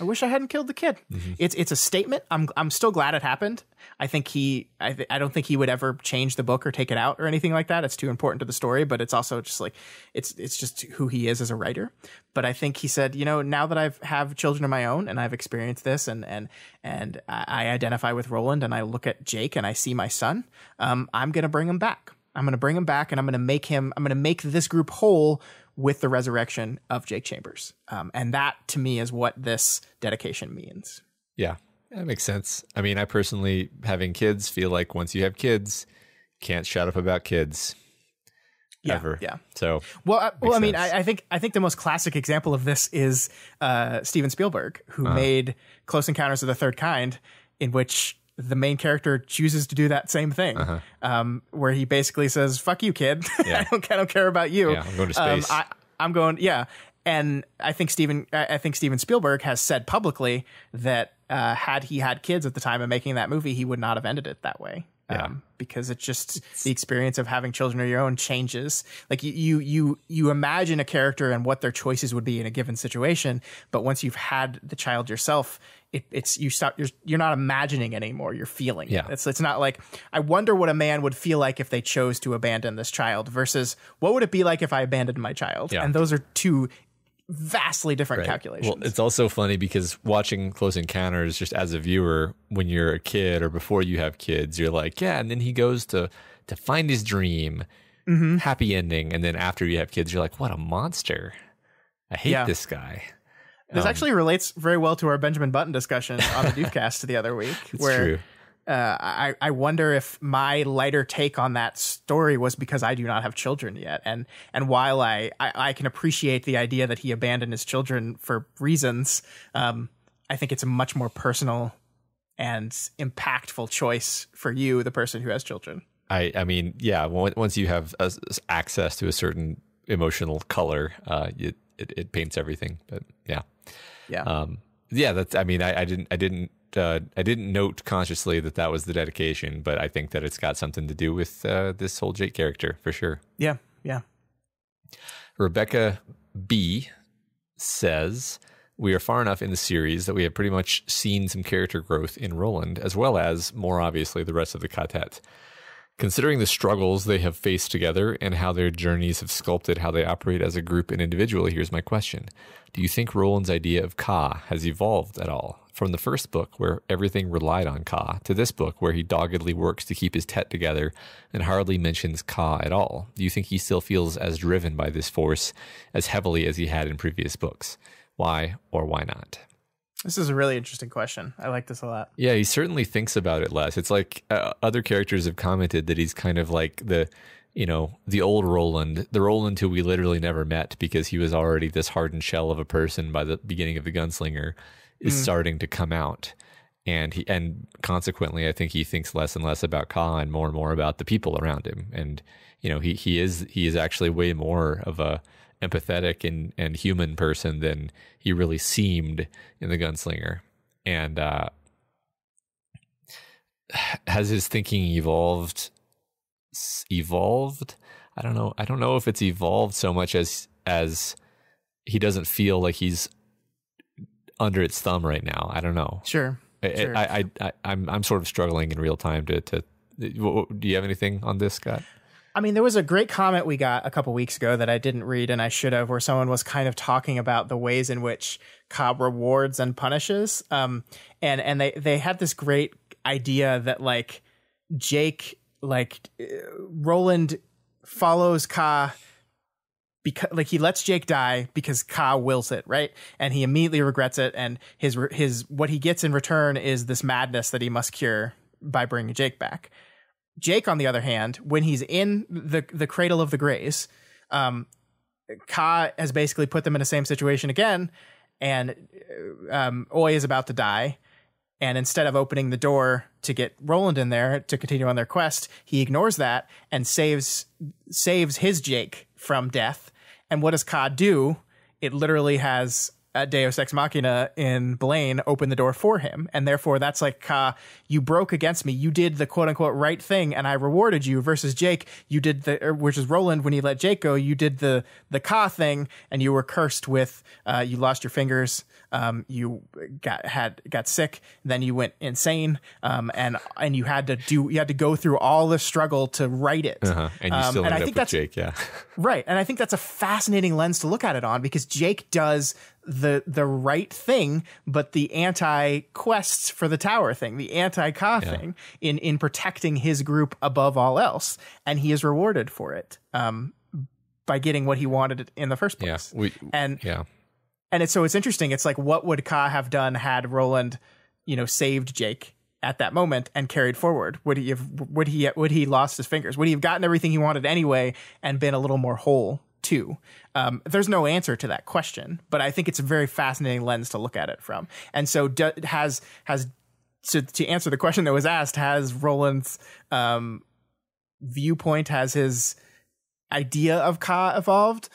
Mm-hmm. It's a statement. I'm still glad it happened. I don't think he would ever change the book or take it out or anything like that. It's too important to the story, but it's also just like, it's just who he is as a writer. But I think he said, now that I have children of my own and I've experienced this and I identify with Roland and I look at Jake and I see my son, I'm going to bring him back. I'm going to bring him back and I'm going to make this group whole with the resurrection of Jake Chambers. And that to me is what this dedication means. Yeah, that makes sense. I mean, I personally, having kids, feel like once you have kids, can't shut up about kids ever. Yeah. So, I mean, I think the most classic example of this is Steven Spielberg, who made Close Encounters of the Third Kind, in which the main character chooses to do that same thing, where he basically says, "Fuck you, kid. Yeah. I don't care about you. Yeah, I'm going to space. I'm going." Yeah, and I think Steven Spielberg has said publicly that had he had kids at the time of making that movie, he would not have ended it that way. Because it's just the experience of having children of your own changes. Like you imagine a character and what their choices would be in a given situation, but once you've had the child yourself, you're not imagining anymore. You're feeling it. It's not like, I wonder what a man would feel like if they chose to abandon this child versus what would it be like if I abandoned my child? Yeah. And those are two vastly different calculations. Well, it's also funny because watching Close Encounters, just as a viewer, when you're a kid or before you have kids, you're like, yeah, and then he goes to find his dream, happy ending, and then after you have kids, you're like, what a monster. I hate this guy. This actually relates very well to our Benjamin Button discussion on the Dupecast the other week. It's true. I wonder if my lighter take on that story was because I do not have children yet. And while I can appreciate the idea that he abandoned his children for reasons, I think it's a much more personal and impactful choice for you, the person who has children. I mean, yeah, once you have access to a certain emotional color, it paints everything. But that's, I mean, I didn't note consciously that was the dedication, but I think that it's got something to do with this whole Jake character for sure. Yeah. Rebecca B says, we are far enough in the series that we have pretty much seen some character growth in Roland, as well as, more obviously, the rest of the quartet. Considering the struggles they have faced together and how their journeys have sculpted how they operate as a group and individually, here's my question. Do you think Roland's idea of Ka has evolved at all? From the first book, where everything relied on Ka, to this book, where he doggedly works to keep his tet together and hardly mentions Ka at all. Do you think he still feels as driven by this force as heavily as he had in previous books? Why or why not? This is a really interesting question. I like this a lot. Yeah, he certainly thinks about it less. It's like other characters have commented that he's kind of like the old Roland, the Roland who we literally never met because he was already this hardened shell of a person by the beginning of The Gunslinger, is starting to come out. And consequently, I think he thinks less and less about Ka and more about the people around him. And, he is actually way more of a empathetic and human person than he really seemed in The Gunslinger. And has his thinking evolved? I don't know if it's evolved so much as he doesn't feel like he's under its thumb right now. I don't know. Sure. I'm sort of struggling in real time to do you have anything on this, Scott? I mean, there was a great comment we got a couple weeks ago that I didn't read and I should have, where someone was kind of talking about the ways in which Ka rewards and punishes. And they had this great idea that like Jake, Roland follows Ka because like he lets Jake die because Ka wills it, right? And he immediately regrets it. And his what he gets in return is this madness that he must cure by bringing Jake back. Jake, on the other hand, when he's in the cradle of the Greys, Ka has basically put them in the same situation again, and Oi is about to die. And instead of opening the door to get Roland in there to continue on their quest, he ignores that and saves his Jake from death. And what does Ka do? It literally has a Deus Ex Machina in Blaine open the door for him. And therefore, that's like, Ka, you broke against me. You did the quote-unquote right thing, and I rewarded you, versus Jake, you did which is Roland, when he let Jake go, you did the Ka thing, and you were cursed with, you lost your fingers, you got sick, then you went insane, and you had to go through all the struggle to right it. And you still ended up with Jake, yeah. Right. And I think that's a fascinating lens to look at it on, because Jake does the right thing, but the anti-quests for the tower thing, the anti-Ka thing in protecting his group above all else. And he is rewarded for it by getting what he wanted in the first place. And it's interesting. It's like, what would Ka have done had Roland, saved Jake at that moment and carried forward? Would he lost his fingers? Would he have gotten everything he wanted anyway and been a little more whole too? There's no answer to that question, but I think it's a very fascinating lens to look at it from. And so to answer the question that was asked, has Roland's viewpoint, has his idea of Ka evolved?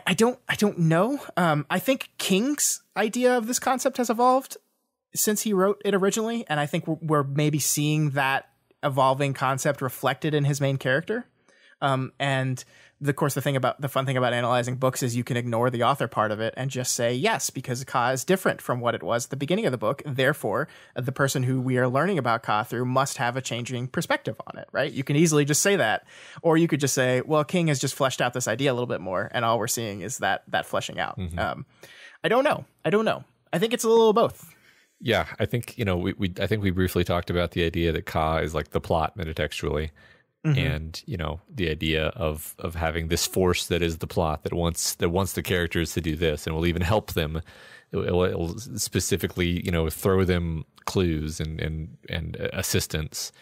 I don't know. I think King's idea of this concept has evolved since he wrote it originally, and I think we're maybe seeing that evolving concept reflected in his main character. And of course, the fun thing about analyzing books is you can ignore the author part of it and just say yes, because Ka is different from what it was at the beginning of the book. Therefore, the person who we are learning about Ka through must have a changing perspective on it, right? You can easily just say that, or you could just say, well, King has just fleshed out this idea a little bit more, and all we're seeing is that fleshing out. I don't know. I think it's a little of both. Yeah, I think we briefly talked about the idea that Ka is like the plot metatextually. And the idea of having this force that is the plot that wants the characters to do this and will even help them. It'll specifically throw them clues and assistance.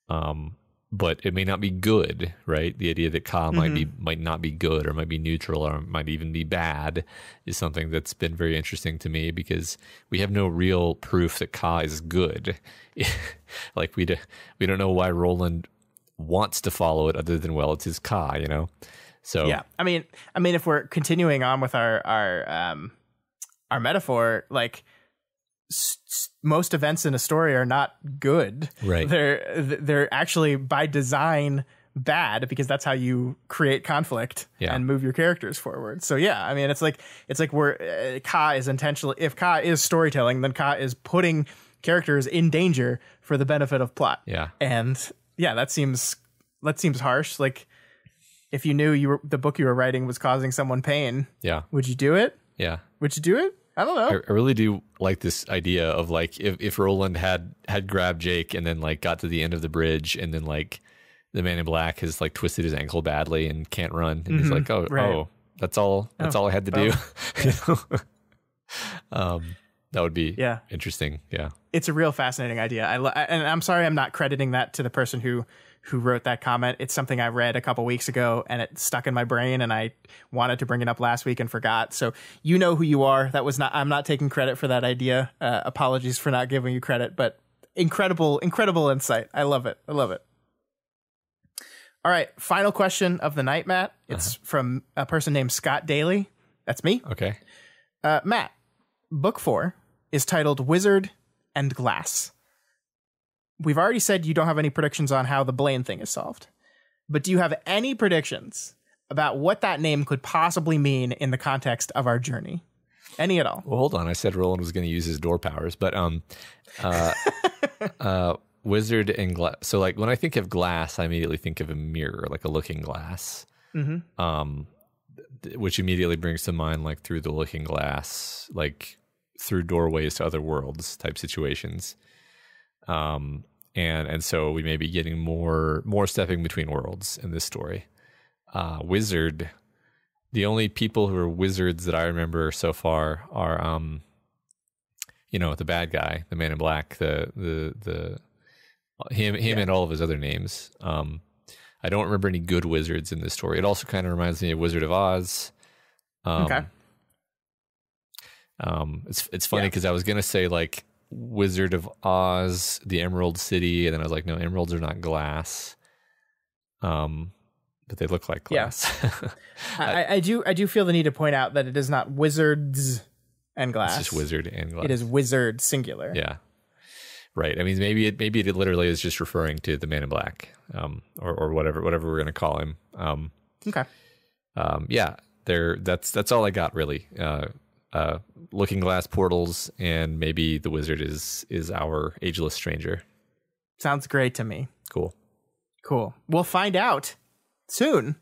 But it may not be good, right? The idea that Ka might not be good, or might be neutral, or might even be bad is something that's been very interesting to me, because we have no real proof that Ka is good. Like we don't know why Roland wants to follow it, other than, well, it's his Ka, So yeah, I mean, if we're continuing on with our metaphor, like most events in a story are not good. Right. They're actually by design bad, because that's how you create conflict and move your characters forward. So yeah, I mean, it's like we're Ka is intentionally, if Ka is storytelling, then Ka is putting characters in danger for the benefit of plot. Yeah. And yeah, that seems harsh. Like, if you knew the book you were writing was causing someone pain, would you do it? Yeah. Would you do it? I don't know. I really do like this idea of, like, if Roland had grabbed Jake and then, like, got to the end of the bridge, and then, like, the man in black has, like, twisted his ankle badly and can't run, and he's like, oh, that's all I had to do. That would be interesting. Yeah. It's a real fascinating idea. And I'm sorry I'm not crediting that to the person who wrote that comment. It's something I read a couple weeks ago, and it stuck in my brain, and I wanted to bring it up last week and forgot. So you know who you are. I'm not taking credit for that idea. Apologies for not giving you credit, but incredible insight. I love it. All right. Final question of the night, Matt. It's from a person named Scott Daly. That's me. Okay. Matt, book 4 is titled Wizard and Glass. We've already said you don't have any predictions on how the Blaine thing is solved, but do you have any predictions about what that name could possibly mean in the context of our journey? Any at all? Well, hold on. I said Roland was going to use his door powers, but wizard and glass. So, like, when I think of glass, I immediately think of a mirror, like a looking glass, which immediately brings to mind, like, through the looking glass, like through doorways to other worlds type situations. And so we may be getting more stepping between worlds in this story. Wizard, the only people who are wizards that I remember so far are, the bad guy, the man in black, him and all of his other names. I don't remember any good wizards in this story. It also kind of reminds me of Wizard of Oz. Okay. It's funny because I was gonna say like Wizard of Oz, the Emerald City, and then I was like, no, emeralds are not glass. But they look like glass. Yeah. I do feel the need to point out that it is not wizards and glass. It's just wizard and glass. It is wizard singular. Yeah. Right. I mean, maybe it literally is just referring to the Man in Black, or whatever we're going to call him. Okay. Yeah. That's all I got really. Looking glass portals, and maybe the wizard is our ageless stranger. Sounds great to me. Cool. We'll find out soon,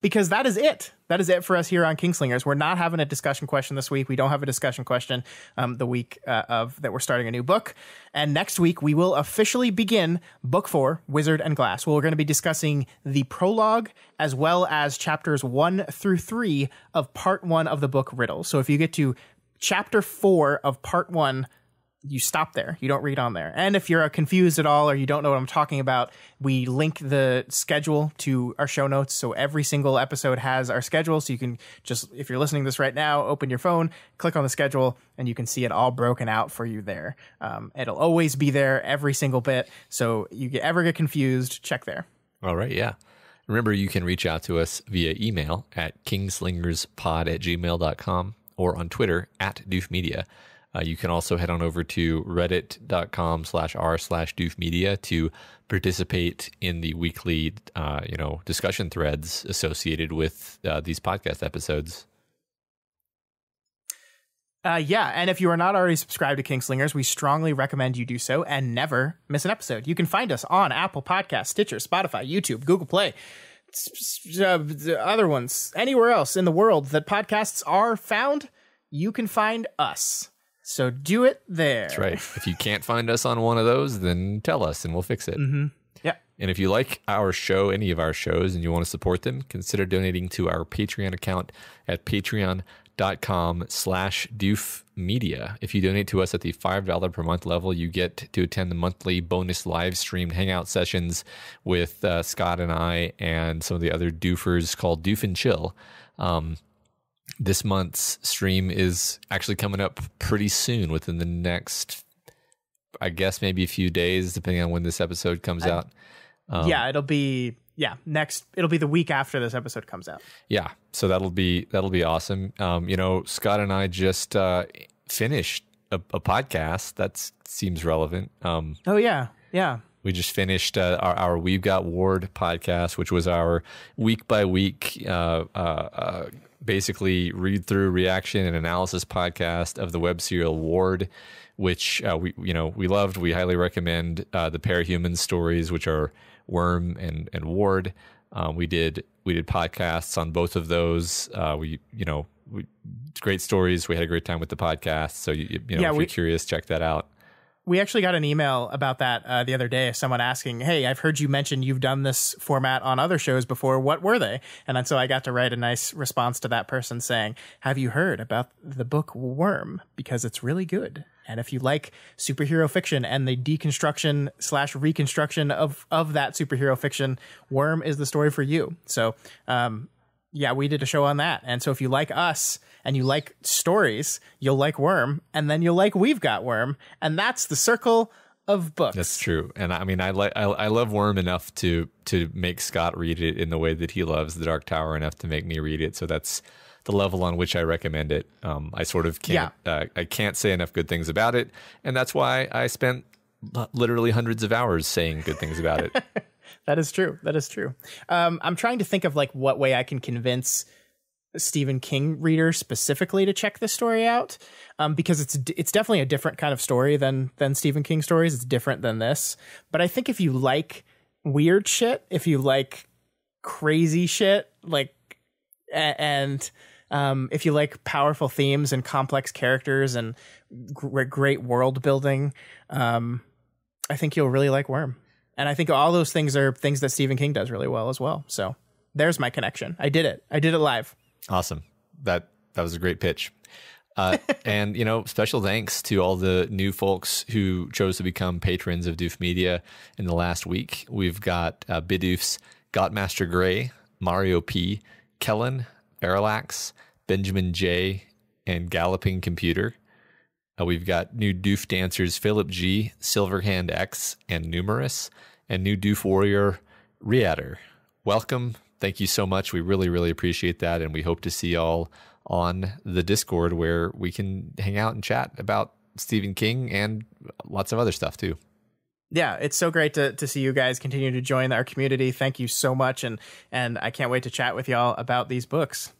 because that is it. That is it for us here on Kingslingers. We're not having a discussion question this week. We don't have a discussion question the week of that we're starting a new book. And next week, we will officially begin Book 4, Wizard and Glass. We're going to be discussing the prologue as well as chapters 1 through 3 of part 1 of the book Riddle. So if you get to chapter 4 of part 1, you stop there. You don't read on there. And if you're confused at all or you don't know what I'm talking about, we link the schedule to our show notes. So every single episode has our schedule. So you can just, if you're listening to this right now, open your phone, click on the schedule, and you can see it all broken out for you there. It'll always be there, every single bit. So you ever get confused, check there. All right. Yeah. Remember, you can reach out to us via email at kingslingerspod@gmail.com or on Twitter @doofmedia. You can also head on over to reddit.com/r/doofmedia to participate in the weekly, discussion threads associated with these podcast episodes. And if you are not already subscribed to Kingslingers, we strongly recommend you do so and never miss an episode. You can find us on Apple Podcasts, Stitcher, Spotify, YouTube, Google Play, the other ones, anywhere else in the world that podcasts are found, you can find us. So do it there. That's right. If you can't find us on one of those, then tell us and we'll fix it. Mm-hmm. Yeah. And if you like our show, any of our shows, and you want to support them, consider donating to our Patreon account at patreon.com/doofmedia. If you donate to us at the $5 per month level, you get to attend the monthly bonus live streamed hangout sessions with Scott and I and some of the other doofers called Doof and Chill. This month's stream is actually coming up pretty soon, within the next, I guess, maybe a few days, depending on when this episode comes out. It'll be the week after this episode comes out. Yeah, so that'll be awesome. Scott and I just finished a podcast that seems relevant. Yeah. We just finished our We've Got Ward podcast, which was our week by week basically read through, reaction, and analysis podcast of the web serial Ward, which we loved. We highly recommend the Parahuman stories, which are Worm and Ward. We did podcasts on both of those. Great stories. We had a great time with the podcast. So if you're curious, check that out. We actually got an email about that the other day. Someone asking, "Hey, I've heard you mention you've done this format on other shows before. What were they?" And then so I got to write a nice response to that person saying, "Have you heard about the book Worm? Because it's really good. And if you like superhero fiction and the deconstruction/reconstruction of that superhero fiction, Worm is the story for you." So, we did a show on that. And so if you like us and you like stories, you'll like Worm, and then you'll like We've Got Worm, and that's the circle of books. That's true. And I mean, I love Worm enough to make Scott read it in the way that he loves The Dark Tower enough to make me read it. So that's the level on which I recommend it. I sort of can't, I can't say enough good things about it. And that's why I spent literally hundreds of hours saying good things about it. That is true. I'm trying to think of what way I can convince Stephen King readers specifically to check this story out, because it's definitely a different kind of story than Stephen King stories. It's different than this. But I think if you like weird shit, if you like crazy shit, and if you like powerful themes and complex characters and great world building, I think you'll really like Worm. And I think all those things are things that Stephen King does really well as well. So there's my connection. I did it live. Awesome. That was a great pitch. And, special thanks to all the new folks who chose to become patrons of Doof Media in the last week. We've got Bidoofs, Godmaster Gray, Mario P, Kellen, Parallax, Benjamin J, and Galloping Computer. We've got new Doof dancers Philip G, Silverhand X, and Numerous, and new Doof warrior Reader. Welcome. Thank you so much. We really, really appreciate that, and we hope to see y'all on the Discord where we can hang out and chat about Stephen King and lots of other stuff too. Yeah, it's so great to see you guys continue to join our community. Thank you so much, and I can't wait to chat with y'all about these books.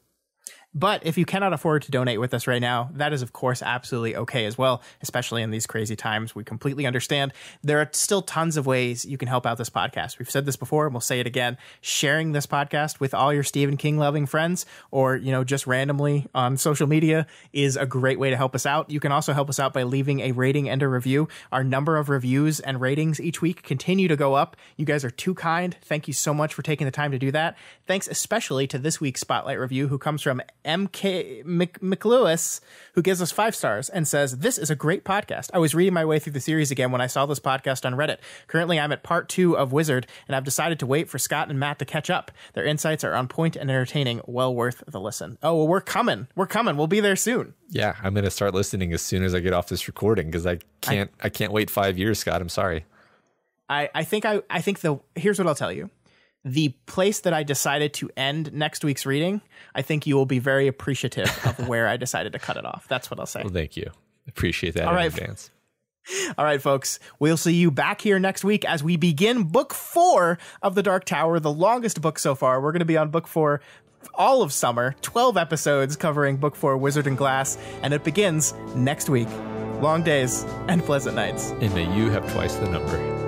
But if you cannot afford to donate with us right now, that is, of course, absolutely okay as well, especially in these crazy times. We completely understand. There are still tons of ways you can help out this podcast. We've said this before, and we'll say it again. Sharing this podcast with all your Stephen King loving friends, or, just randomly on social media, is a great way to help us out. You can also help us out by leaving a rating and a review. Our number of reviews and ratings each week continue to go up. You guys are too kind. Thank you so much for taking the time to do that. Thanks especially to this week's Spotlight review, who comes from MK McLewis, who gives us 5 stars and says, "This is a great podcast. I was reading my way through the series again when I saw this podcast on Reddit. Currently, I'm at part 2 of Wizard, and I've decided to wait for Scott and Matt to catch up. Their insights are on point and entertaining. Well worth the listen." Oh, well, we're coming. We'll be there soon. Yeah, I'm going to start listening as soon as I get off this recording, because I can't wait 5 years, Scott. I'm sorry. I think here's what I'll tell you. The place that I decided to end next week's reading, I think you will be very appreciative of where I decided to cut it off. That's what I'll say. Well, thank you. Appreciate that in advance. All right, folks. We'll see you back here next week as we begin book 4 of The Dark Tower, the longest book so far. We're going to be on book 4 all of summer, 12 episodes covering book 4, Wizard and Glass, and it begins next week. Long days and pleasant nights. And may you have twice the number.